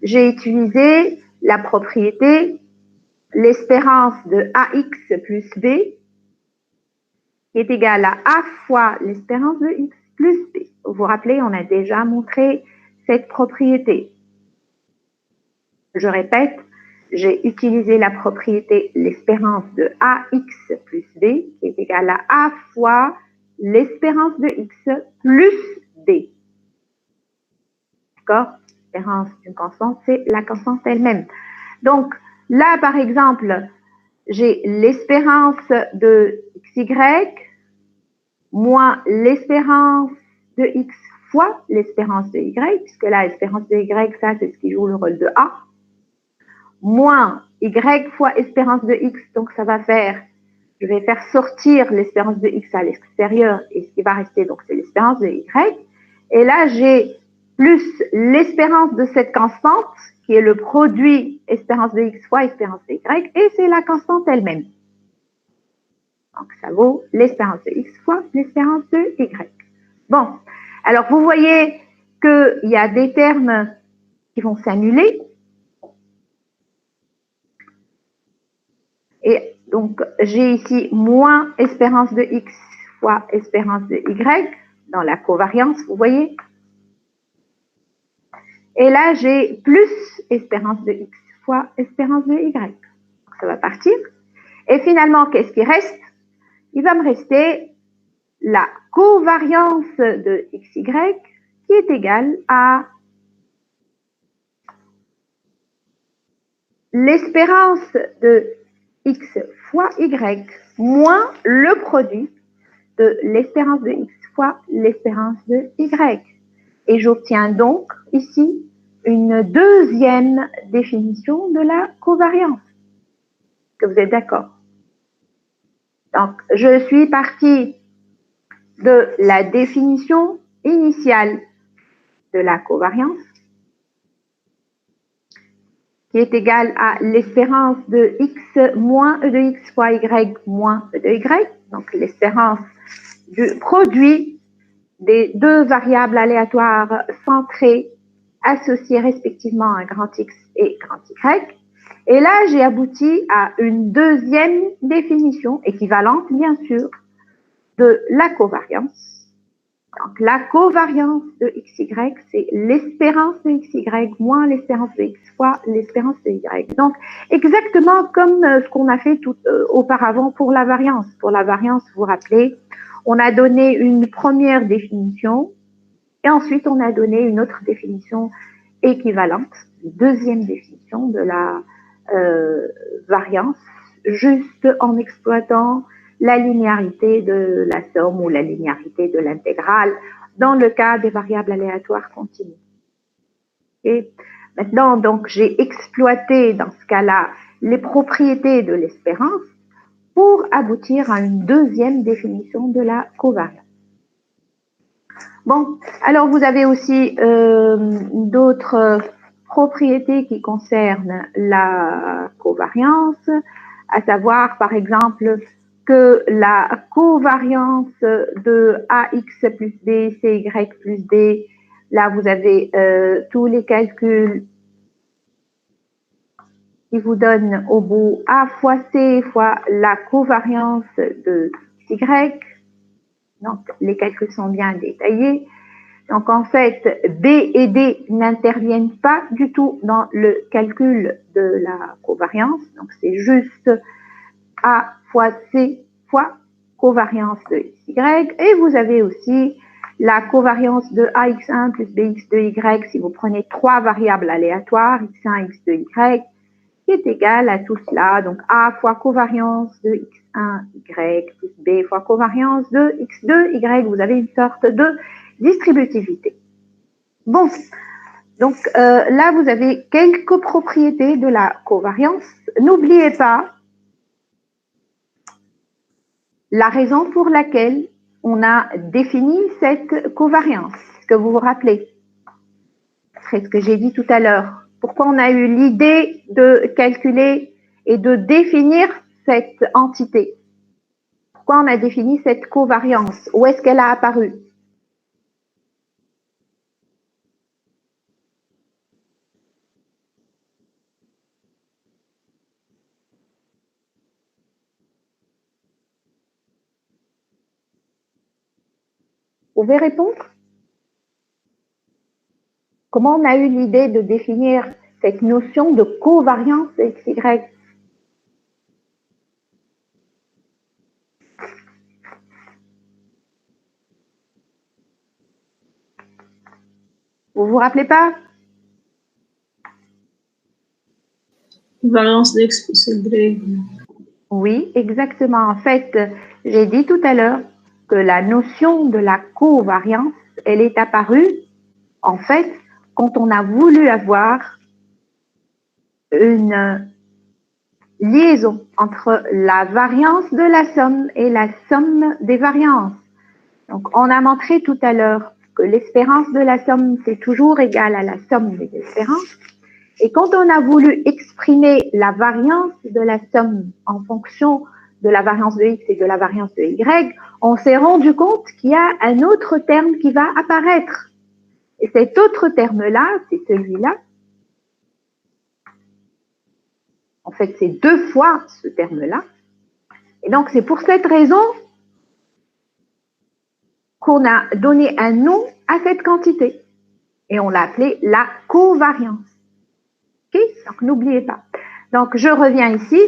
J'ai utilisé la propriété l'espérance de ax plus b qui est égale à a fois l'espérance de x plus b. Vous vous rappelez, on a déjà montré cette propriété. Je répète, j'ai utilisé la propriété l'espérance de ax plus b qui est égale à a fois l'espérance de x plus b. D'accord? L'espérance d'une constante, c'est la constante elle-même. Donc, là, par exemple, j'ai l'espérance de xy moins l'espérance de x fois l'espérance de y, puisque là, l'espérance de y, ça, c'est ce qui joue le rôle de a, moins y fois espérance de x, donc ça va faire, je vais faire sortir l'espérance de x à l'extérieur, et ce qui va rester, donc c'est l'espérance de y, et là, j'ai plus l'espérance de cette constante, qui est le produit espérance de x fois espérance de y, et c'est la constante elle-même. Donc, ça vaut l'espérance de x fois l'espérance de y. Bon, alors vous voyez qu'il y a des termes qui vont s'annuler. Et donc, j'ai ici moins espérance de x fois espérance de y dans la covariance, vous voyez. Et là, j'ai plus espérance de x fois espérance de y. Donc, ça va partir. Et finalement, qu'est-ce qui reste? Il va me rester la covariance de xy qui est égale à l'espérance de x fois y moins le produit de l'espérance de x fois l'espérance de y. Et j'obtiens donc ici une deuxième définition de la covariance. Est-ce que vous êtes d'accord? Donc, je suis partie de la définition initiale de la covariance, qui est égale à l'espérance de x moins e de x fois y moins e de y, donc l'espérance du produit des deux variables aléatoires centrées associées respectivement à grand X et grand Y. Et là, j'ai abouti à une deuxième définition équivalente, bien sûr, de la covariance. Donc, la covariance de XY, c'est l'espérance de XY moins l'espérance de X fois l'espérance de Y. Donc, exactement comme ce qu'on a fait tout auparavant pour la variance. Pour la variance, vous vous rappelez, on a donné une première définition et ensuite on a donné une autre définition équivalente, une deuxième définition de la variance, juste en exploitant la linéarité de la somme ou la linéarité de l'intégrale dans le cas des variables aléatoires continues. Et maintenant, donc, j'ai exploité dans ce cas-là les propriétés de l'espérance pour aboutir à une deuxième définition de la covariance. Bon, alors vous avez aussi d'autres propriétés qui concernent la covariance, à savoir par exemple que la covariance de AX plus B, CY plus D, là vous avez tous les calculs qui vous donnent au bout A fois C fois la covariance de Y. Donc les calculs sont bien détaillés. Donc en fait, B et D n'interviennent pas du tout dans le calcul de la covariance. Donc c'est juste A fois C fois covariance de XY. Et vous avez aussi la covariance de AX1 plus BX2Y si vous prenez trois variables aléatoires, X1, X2, Y, qui est égale à tout cela. Donc A fois covariance de X1, Y plus B fois covariance de X2, Y. Vous avez une sorte de distributivité. Bon, donc là, vous avez quelques propriétés de la covariance. N'oubliez pas la raison pour laquelle on a défini cette covariance. Est-ce que vous vous rappelez? C'est ce que j'ai dit tout à l'heure. Pourquoi on a eu l'idée de calculer et de définir cette entité? Pourquoi on a défini cette covariance? Où est-ce qu'elle a apparu? Vous pouvez répondre? Comment on a eu l'idée de définir cette notion de covariance de XY? Vous vous rappelez pas? Variance d'X plus Y. Oui, exactement. En fait, j'ai dit tout à l'heure que la notion de la covariance, elle est apparue, en fait, quand on a voulu avoir une liaison entre la variance de la somme et la somme des variances. Donc, on a montré tout à l'heure que l'espérance de la somme, c'est toujours égal à la somme des espérances. Et quand on a voulu exprimer la variance de la somme en fonction de la variance de X et de la variance de Y, on s'est rendu compte qu'il y a un autre terme qui va apparaître. Et cet autre terme-là, c'est celui-là. En fait, c'est deux fois ce terme-là. Et donc, c'est pour cette raison qu'on a donné un nom à cette quantité. Et on l'a appelée la covariance. Okay? Donc, n'oubliez pas. Donc, je reviens ici.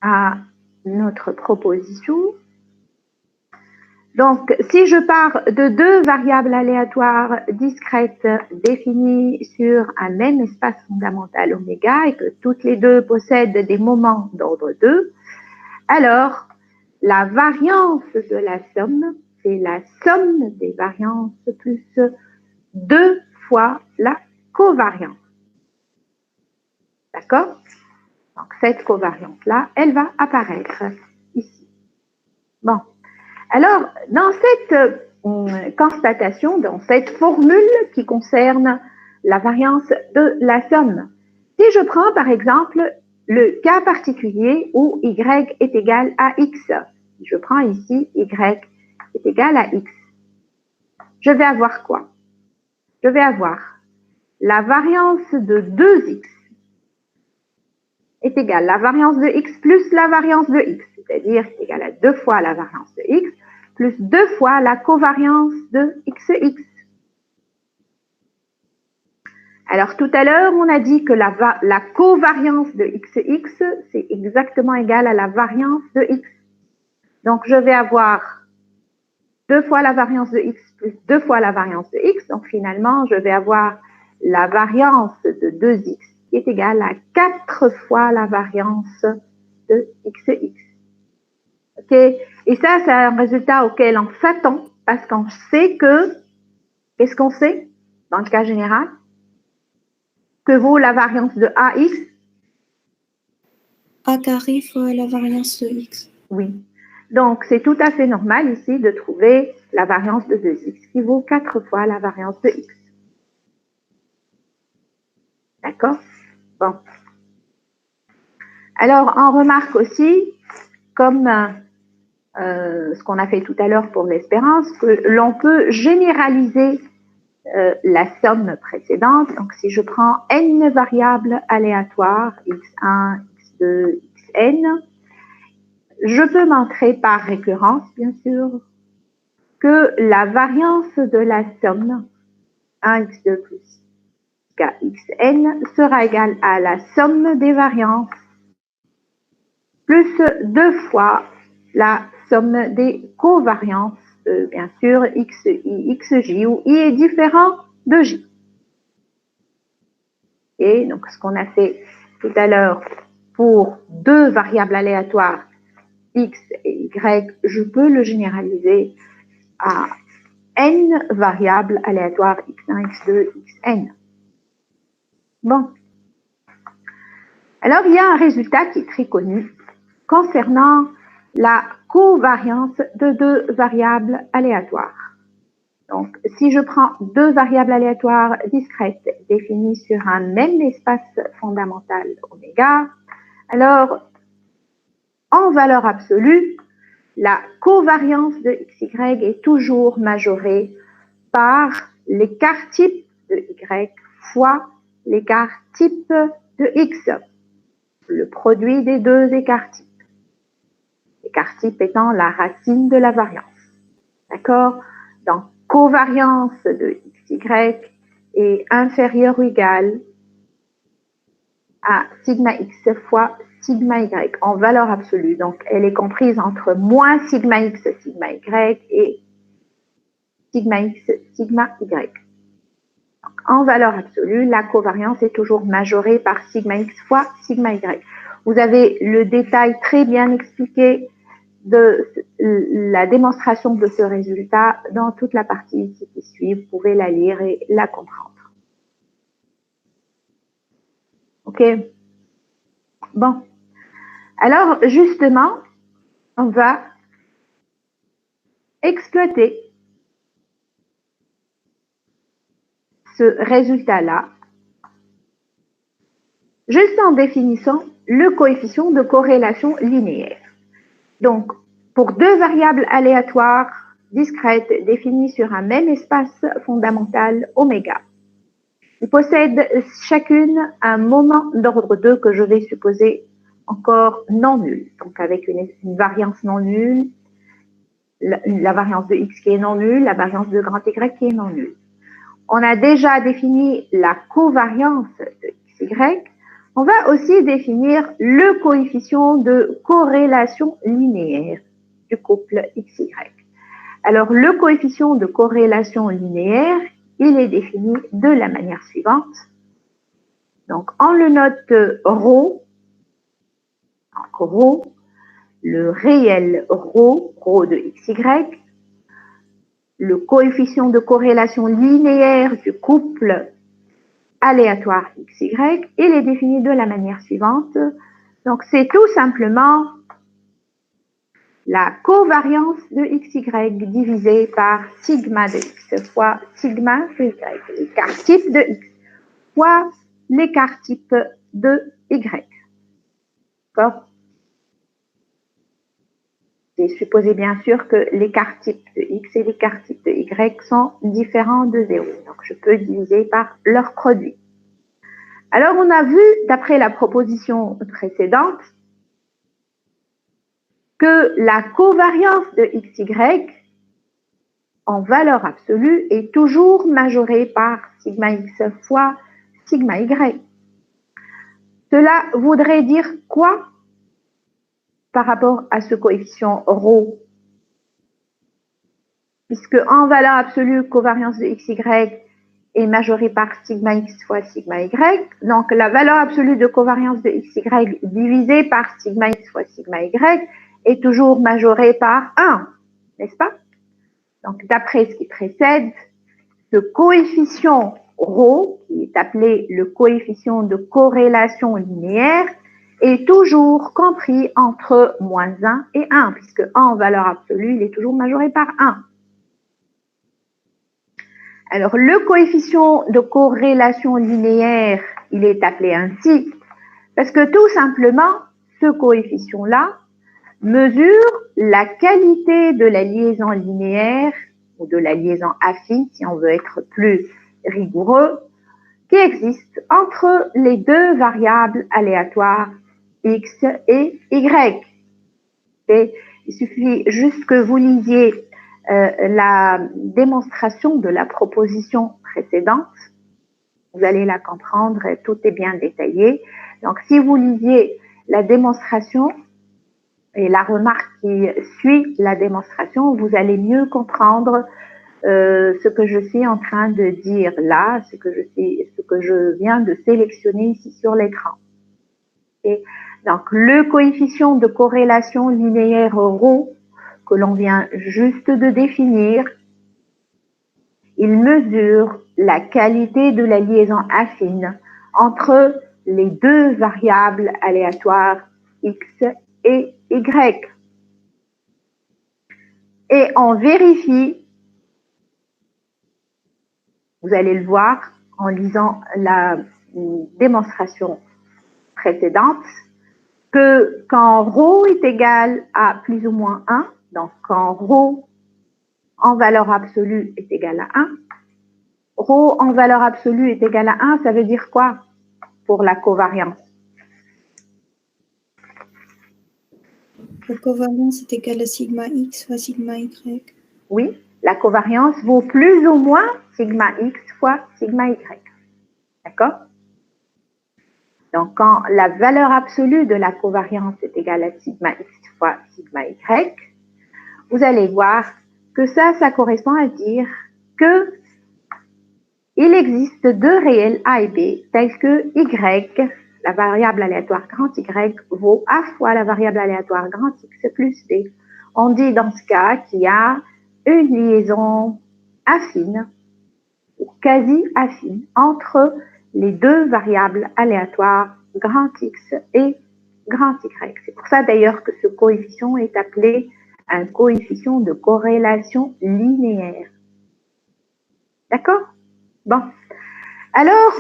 à notre proposition. Donc, si je pars de deux variables aléatoires discrètes définies sur un même espace fondamental oméga et que toutes les deux possèdent des moments d'ordre 2, alors la variance de la somme, c'est la somme des variances plus 2 fois la covariance. D'accord? Donc, cette covariance-là, elle va apparaître ici. Bon. Alors, dans cette constatation, dans cette formule qui concerne la variance de la somme, si je prends par exemple le cas particulier où y est égal à x, si je prends ici y est égal à x, je vais avoir quoi? Je vais avoir la variance de 2x est égale à la variance de x plus la variance de x, c'est-à-dire est égal à 2 fois la variance de x, plus 2 fois la covariance de xx. Alors, tout à l'heure, on a dit que la covariance de xx, c'est exactement égal à la variance de x. Donc, je vais avoir 2 fois la variance de x plus 2 fois la variance de x. Donc, finalement, je vais avoir la variance de 2x qui est égale à 4 fois la variance de xx. OK? Et ça, c'est un résultat auquel on s'attend parce qu'on sait que, qu'est-ce qu'on sait dans le cas général? Que vaut la variance de AX? A carré fois la variance de x. Oui. Donc, c'est tout à fait normal ici de trouver la variance de 2x qui vaut 4 fois la variance de x. D'accord? Bon. Alors, on remarque aussi, comme ce qu'on a fait tout à l'heure pour l'espérance, que l'on peut généraliser la somme précédente. Donc, si je prends n variables aléatoires, x1, x2, xn, je peux montrer par récurrence, bien sûr, que la variance de la somme 1x2 plus kxn sera égale à la somme des variances plus 2 fois la somme des covariances, bien sûr, xi, xj, où i est différent de j. Et donc, ce qu'on a fait tout à l'heure pour deux variables aléatoires, x et y, je peux le généraliser à n variables aléatoires x1, x2, xn. Bon. Alors, il y a un résultat qui est très connu concernant la covariance de deux variables aléatoires. Donc, si je prends deux variables aléatoires discrètes définies sur un même espace fondamental oméga, alors, en valeur absolue, la covariance de xy est toujours majorée par l'écart type de y fois l'écart type de x, le produit des deux écarts types. L'écart type étant la racine de la variance. D'accord? Donc, covariance de xy est inférieure ou égale à sigma x fois sigma y en valeur absolue. Donc, elle est comprise entre moins sigma x, sigma y et sigma x, sigma y. Donc, en valeur absolue, la covariance est toujours majorée par sigma x fois sigma y. Vous avez le détail très bien expliqué de la démonstration de ce résultat dans toute la partie ici qui suit. Vous pouvez la lire et la comprendre. OK? Bon. Alors, justement, on va exploiter ce résultat-là juste en définissant le coefficient de corrélation linéaire. Donc, pour deux variables aléatoires discrètes définies sur un même espace fondamental oméga, ils possèdent chacune un moment d'ordre 2 que je vais supposer encore non nul, donc avec une variance non nulle, la variance de x qui est non nulle, la variance de grand y qui est non nulle. On a déjà défini la covariance de xy, On va aussi définir le coefficient de corrélation linéaire du couple XY. Alors, le coefficient de corrélation linéaire, il est défini de la manière suivante. Donc, on le note ρ, donc ρ, le réel ρ de XY, le coefficient de corrélation linéaire du couple aléatoire XY, il est défini de la manière suivante. Donc, c'est tout simplement la covariance de XY divisée par sigma de X fois sigma de Y, l'écart type de X fois l'écart type de Y. D'accord? C'est supposé bien sûr que l'écart type de X et l'écart type de Y sont différents de 0. Donc, je peux diviser par leur produit. Alors, on a vu, d'après la proposition précédente, que la covariance de XY en valeur absolue est toujours majorée par sigma X fois sigma Y. Cela voudrait dire quoi par rapport à ce coefficient ρ? Puisque en valeur absolue, covariance de XY est majorée par sigma X fois sigma Y. Donc, la valeur absolue de covariance de XY divisée par sigma X fois sigma Y est toujours majorée par 1, n'est-ce pas? Donc, d'après ce qui précède, ce coefficient ρ, qui est appelé le coefficient de corrélation linéaire, est toujours compris entre moins 1 et 1, puisque en valeur absolue, il est toujours majoré par 1. Alors, le coefficient de corrélation linéaire, il est appelé ainsi parce que tout simplement, ce coefficient-là mesure la qualité de la liaison linéaire ou de la liaison affine, si on veut être plus rigoureux, qui existe entre les deux variables aléatoires X et Y. Et il suffit juste que vous lisiez la démonstration de la proposition précédente. Vous allez la comprendre, tout est bien détaillé. Donc, si vous lisiez la démonstration et la remarque qui suit la démonstration, vous allez mieux comprendre ce que je suis en train de dire là, ce que je viens de sélectionner ici sur l'écran. Et donc, le coefficient de corrélation linéaire ρ que l'on vient juste de définir, il mesure la qualité de la liaison affine entre les deux variables aléatoires X et Y. Et on vérifie, vous allez le voir en lisant la démonstration précédente, que quand ρ est égal à plus ou moins 1, donc quand ρ en valeur absolue est égal à 1, ρ en valeur absolue est égal à 1, ça veut dire quoi pour la covariance? La covariance est égale à sigma X fois sigma Y. Oui, la covariance vaut plus ou moins sigma X fois sigma Y. D'accord? Donc, quand la valeur absolue de la covariance est égale à sigma X fois sigma Y, vous allez voir que ça correspond à dire que il existe deux réels A et B tels que Y, la variable aléatoire grand Y, vaut A fois la variable aléatoire grand X plus B. On dit dans ce cas qu'il y a une liaison affine ou quasi affine entre les deux variables aléatoires grand X et grand Y. C'est pour ça d'ailleurs que ce coefficient est appelé un coefficient de corrélation linéaire. D'accord? Bon. Alors,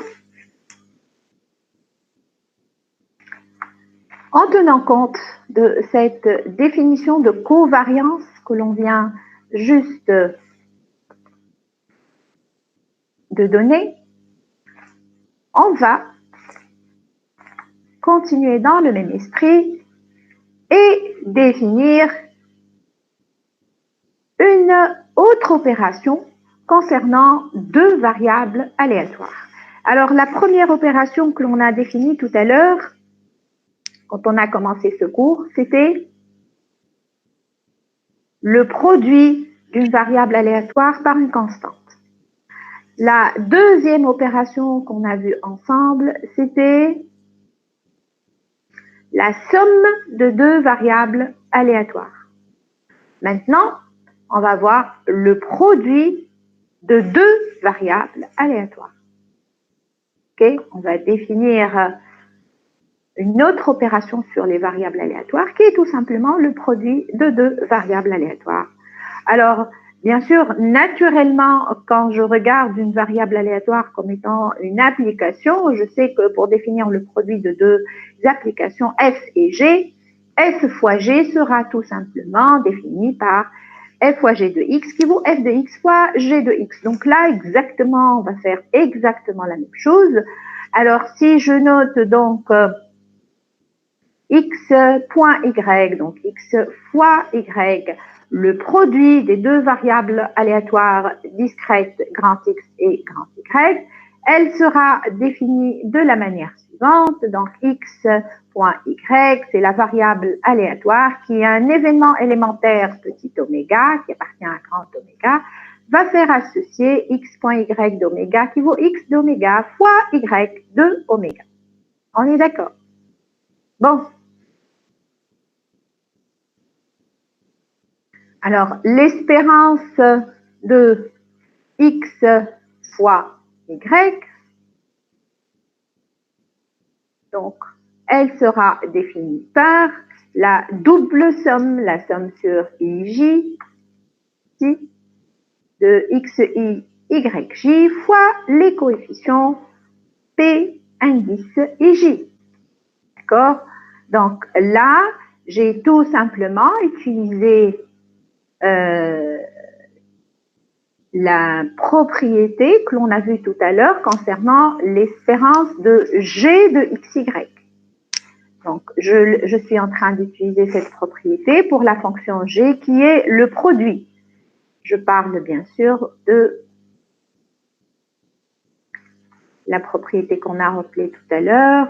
en tenant compte de cette définition de covariance que l'on vient juste de donner, on va continuer dans le même esprit et définir une autre opération concernant deux variables aléatoires. Alors, la première opération que l'on a définie tout à l'heure, quand on a commencé ce cours, c'était le produit d'une variable aléatoire par une constante. La deuxième opération qu'on a vue ensemble, c'était la somme de deux variables aléatoires. Maintenant, on va voir le produit de deux variables aléatoires. Okay? On va définir une autre opération sur les variables aléatoires qui est tout simplement le produit de deux variables aléatoires. Alors, bien sûr, naturellement, quand je regarde une variable aléatoire comme étant une application, je sais que pour définir le produit de deux applications f et g, f fois g sera tout simplement défini par f fois g de x qui vaut f de x fois g de x. Donc là, exactement, on va faire exactement la même chose. Alors, si je note donc x point y, donc x fois y, le produit des deux variables aléatoires discrètes grand X et grand Y, elle sera définie de la manière suivante. Donc, x point y, c'est la variable aléatoire qui est un événement élémentaire petit oméga, qui appartient à grand oméga, va faire associer x point y d'oméga qui vaut x d'oméga fois y de oméga. On est d'accord? Bon. Alors, l'espérance de x fois y, donc, elle sera définie par la double somme, la somme sur ij, de xi, yj, fois les coefficients p, indice ij. D'accord? Donc, là, j'ai tout simplement utilisé la propriété que l'on a vue tout à l'heure concernant l'espérance de g de xy. Donc, je suis en train d'utiliser cette propriété pour la fonction g qui est le produit. Je parle bien sûr de la propriété qu'on a rappelée tout à l'heure.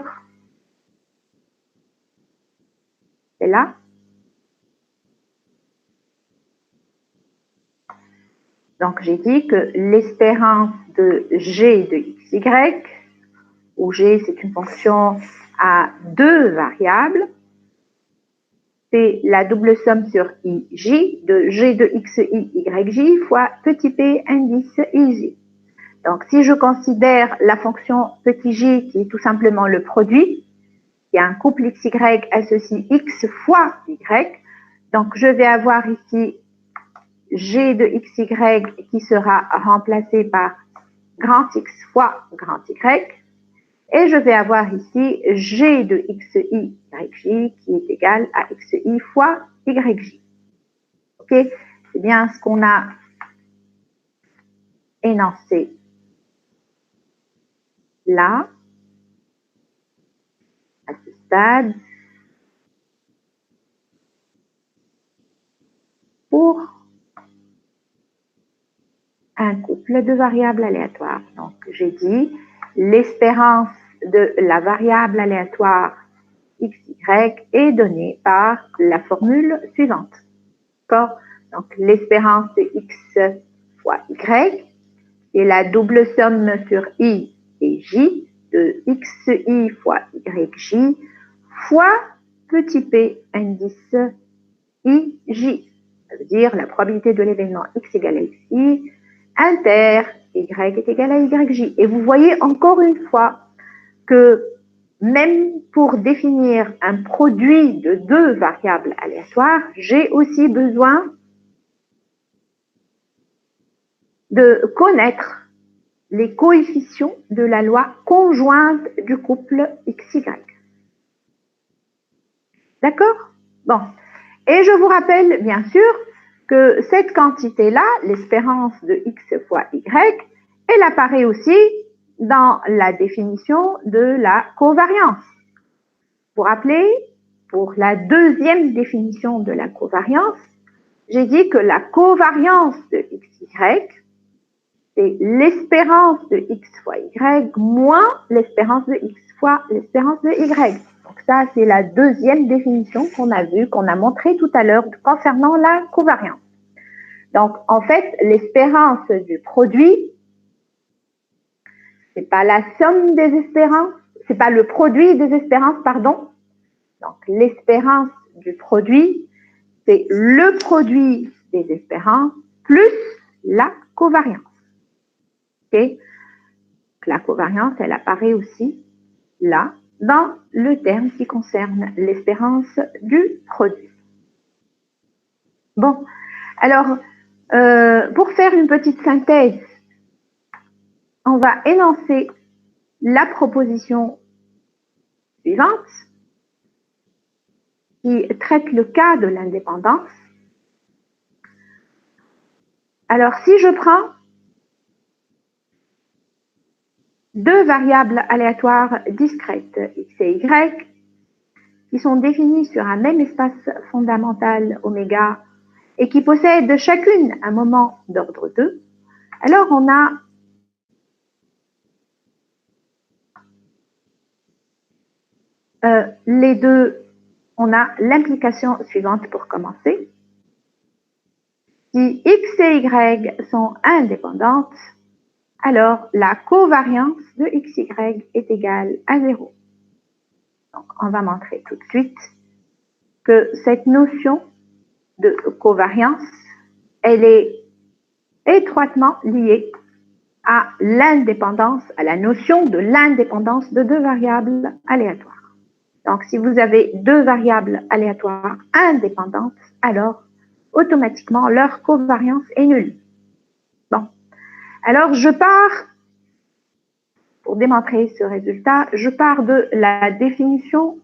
C'est là. Donc, j'ai dit que l'espérance de g de xy, où g c'est une fonction à deux variables, c'est la double somme sur ij de g de xi, yj fois petit p indice ij. Donc, si je considère la fonction petit j qui est tout simplement le produit, qui a un couple xy associe x fois y, donc je vais avoir ici g de xy qui sera remplacé par grand X fois grand Y. Et je vais avoir ici g de xi, yj qui est égal à xi fois yj. OK? C'est bien ce qu'on a énoncé là, à ce stade, pour un couple de variables aléatoires. Donc, j'ai dit l'espérance de la variable aléatoire xy est donnée par la formule suivante. D'accord? Donc, l'espérance de x fois y est la double somme sur i et j de xi fois yj fois petit p indice ij. Ça veut dire la probabilité de l'événement x égale à xi inter y est égal à yj. Et vous voyez encore une fois que même pour définir un produit de deux variables aléatoires, j'ai aussi besoin de connaître les coefficients de la loi conjointe du couple XY. D'accord? Bon. Et je vous rappelle, bien sûr, que cette quantité-là, l'espérance de x fois y, elle apparaît aussi dans la définition de la covariance. Vous vous rappelez, pour la deuxième définition de la covariance, j'ai dit que la covariance de xy c'est l'espérance de x fois y moins l'espérance de x fois l'espérance de y. Donc ça, c'est la deuxième définition qu'on a vue, qu'on a montrée tout à l'heure concernant la covariance. Donc, en fait, l'espérance du produit, c'est pas la somme des espérances, c'est pas le produit des espérances, pardon. Donc, l'espérance du produit, c'est le produit des espérances plus la covariance. Okay? La covariance, elle apparaît aussi là, dans le terme qui concerne l'espérance du produit. Bon, alors, pour faire une petite synthèse, on va énoncer la proposition suivante qui traite le cas de l'indépendance. Alors, si je prends deux variables aléatoires discrètes, x et y, qui sont définies sur un même espace fondamental oméga et qui possèdent chacune un moment d'ordre 2, alors on a les deux, on a l'implication suivante pour commencer. Si x et y sont indépendantes, alors la covariance de xy est égale à 0. Donc, on va montrer tout de suite que cette notion de covariance, elle est étroitement liée à l'indépendance, à la notion de l'indépendance de deux variables aléatoires. Donc, si vous avez deux variables aléatoires indépendantes, alors automatiquement leur covariance est nulle. Bon, alors je pars, pour démontrer ce résultat, je pars de la définition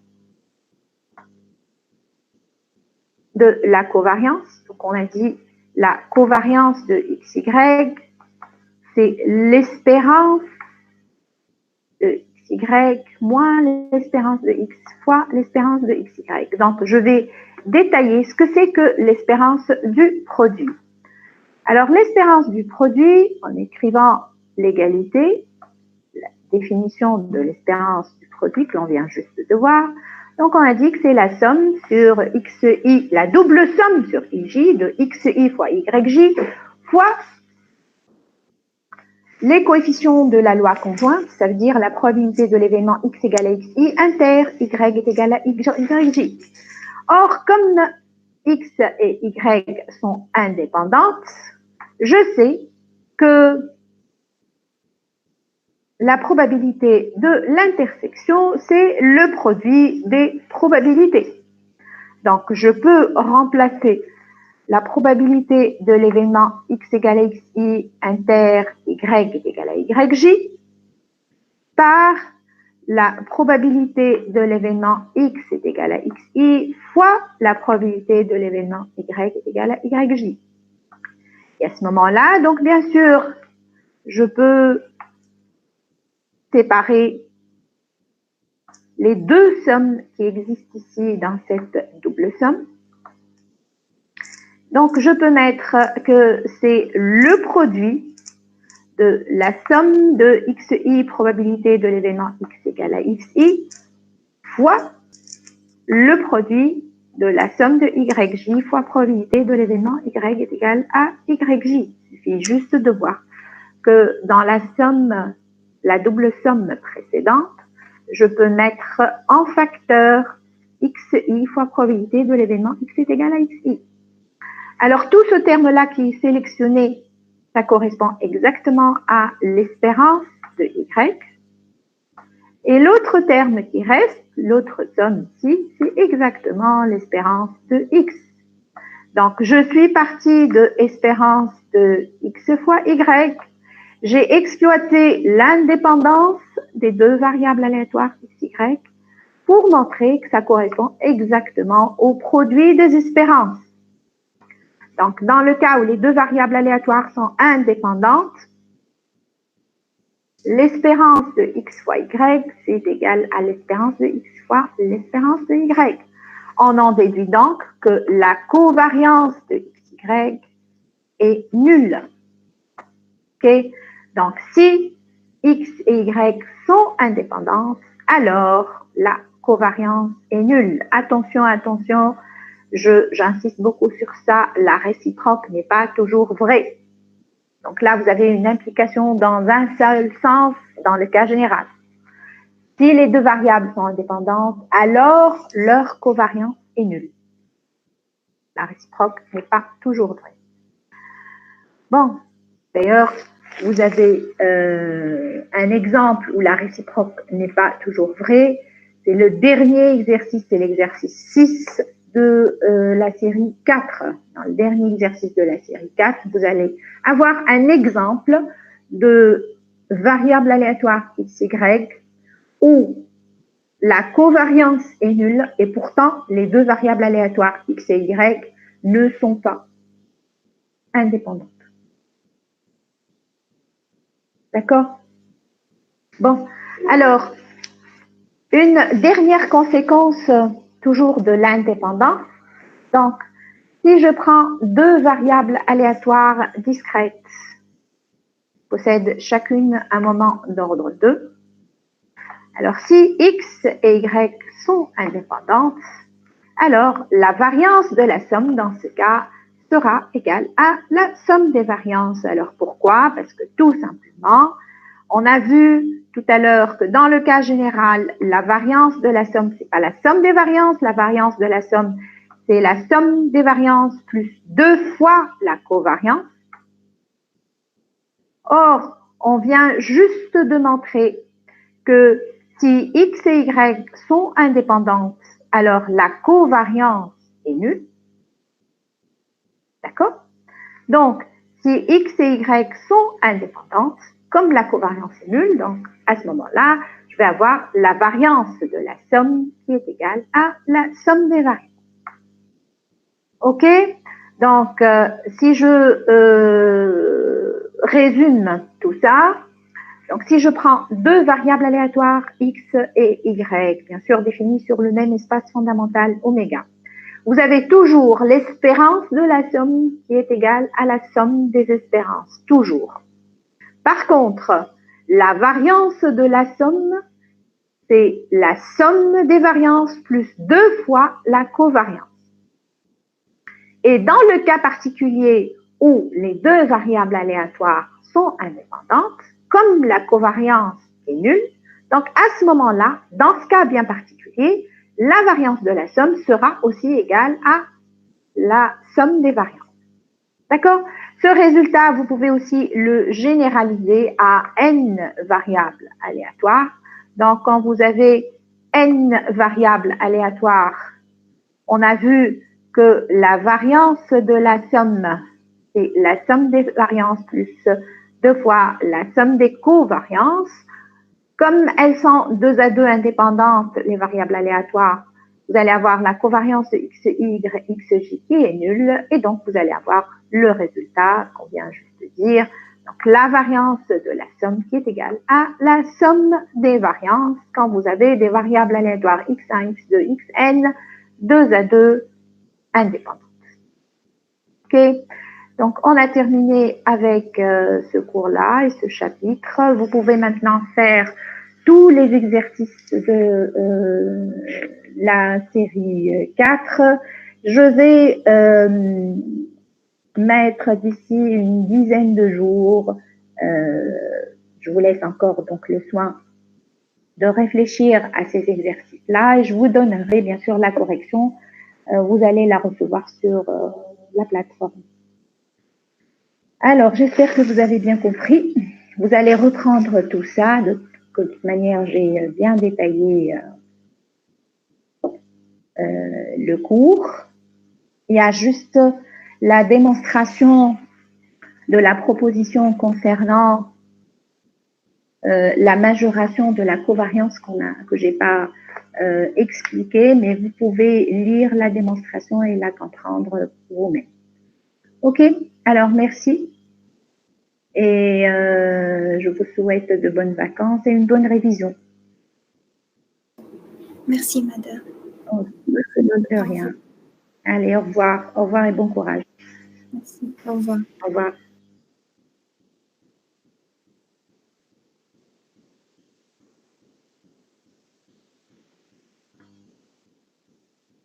de la covariance. Donc, on a dit la covariance de xy, c'est l'espérance de xy moins l'espérance de x fois l'espérance de xy. Donc, je vais détailler ce que c'est que l'espérance du produit. Alors, l'espérance du produit, en écrivant l'égalité, la définition de l'espérance du produit que l'on vient juste de voir, donc on a dit que c'est la somme sur xi, la double somme sur ij de xi fois yj fois les coefficients de la loi conjointe, ça veut dire la probabilité de l'événement x égale à xi inter y est égal à yj. Or, comme x et y sont indépendantes, je sais que la probabilité de l'intersection, c'est le produit des probabilités. Donc, je peux remplacer la probabilité de l'événement x égale à xi inter y est égal à yj par la probabilité de l'événement x est égal à xi fois la probabilité de l'événement y est égal à yj. Et à ce moment-là, donc bien sûr, je peux séparer les deux sommes qui existent ici dans cette double somme. Donc, je peux mettre que c'est le produit de la somme de xi, probabilité de l'événement x égale à xi, fois le produit de la somme de yj fois probabilité de l'événement y est égal à yj. Il suffit juste de voir que dans la somme, la double somme précédente, je peux mettre en facteur xi fois probabilité de l'événement x est égal à xi. Alors, tout ce terme-là qui est sélectionné, ça correspond exactement à l'espérance de y. Et l'autre terme qui reste, l'autre somme ici, c'est exactement l'espérance de x. Donc, je suis partie de espérance de x fois y. J'ai exploité l'indépendance des deux variables aléatoires x, y pour montrer que ça correspond exactement au produit des espérances. Donc, dans le cas où les deux variables aléatoires sont indépendantes, l'espérance de x fois y, c'est égal à l'espérance de x fois l'espérance de y. On en déduit donc que la covariance de xy est nulle. OK? Donc, si X et Y sont indépendantes, alors la covariance est nulle. Attention, attention, j'insiste beaucoup sur ça, la réciproque n'est pas toujours vraie. Donc là, vous avez une implication dans un seul sens dans le cas général. Si les deux variables sont indépendantes, alors leur covariance est nulle. La réciproque n'est pas toujours vraie. Bon, d'ailleurs, vous avez un exemple où la réciproque n'est pas toujours vraie. C'est le dernier exercice, c'est l'exercice 6 de la série 4. Dans le dernier exercice de la série 4, vous allez avoir un exemple de variable aléatoire x, y où la covariance est nulle et pourtant les deux variables aléatoires x et y ne sont pas indépendantes. D'accord? Bon, alors, une dernière conséquence toujours de l'indépendance. Donc, si je prends deux variables aléatoires discrètes, possèdent chacune un moment d'ordre 2, alors si x et y sont indépendantes, alors la variance de la somme dans ce cas sera égale à la somme des variances. Alors pourquoi? Parce que tout simplement, on a vu tout à l'heure que dans le cas général, la variance de la somme, c'est pas la somme des variances, la variance de la somme, c'est la somme des variances plus 2 fois la covariance. Or, on vient juste de montrer que si x et y sont indépendantes, alors la covariance est nulle. D'accord? Donc, si x et y sont indépendantes, comme la covariance est nulle, donc à ce moment-là, je vais avoir la variance de la somme qui est égale à la somme des variances. OK? Donc, si je résume tout ça, donc si je prends deux variables aléatoires x et y, bien sûr définies sur le même espace fondamental oméga, vous avez toujours l'espérance de la somme qui est égale à la somme des espérances, toujours. Par contre, la variance de la somme, c'est la somme des variances plus 2 fois la covariance. Et dans le cas particulier où les deux variables aléatoires sont indépendantes, comme la covariance est nulle, donc à ce moment-là, dans ce cas bien particulier, la variance de la somme sera aussi égale à la somme des variances. D'accord? Ce résultat, vous pouvez aussi le généraliser à n variables aléatoires. Donc, quand vous avez n variables aléatoires, on a vu que la variance de la somme, c'est la somme des variances plus 2 fois la somme des covariances. Comme elles sont 2 à 2 indépendantes, les variables aléatoires, vous allez avoir la covariance de xy, xj qui est nulle, et donc vous allez avoir le résultat qu'on vient juste de dire. Donc la variance de la somme qui est égale à la somme des variances quand vous avez des variables aléatoires x1, x2, xn, 2 à 2 indépendantes. OK? Donc, on a terminé avec ce cours-là et ce chapitre. Vous pouvez maintenant faire tous les exercices de la série 4. Je vais mettre d'ici une dizaine de jours, je vous laisse encore donc le soin de réfléchir à ces exercices-là et je vous donnerai bien sûr la correction. Vous allez la recevoir sur la plateforme. Alors, j'espère que vous avez bien compris. Vous allez reprendre tout ça. De toute manière, j'ai bien détaillé le cours. Il y a juste la démonstration de la proposition concernant la majoration de la covariance que j'ai pas expliquée, mais vous pouvez lire la démonstration et la comprendre vous-même. OK? Alors, merci. Et je vous souhaite de bonnes vacances et une bonne révision. Merci, madame. Oh, de rien. Allez, au revoir. Au revoir et bon courage. Merci. Au revoir. Au revoir.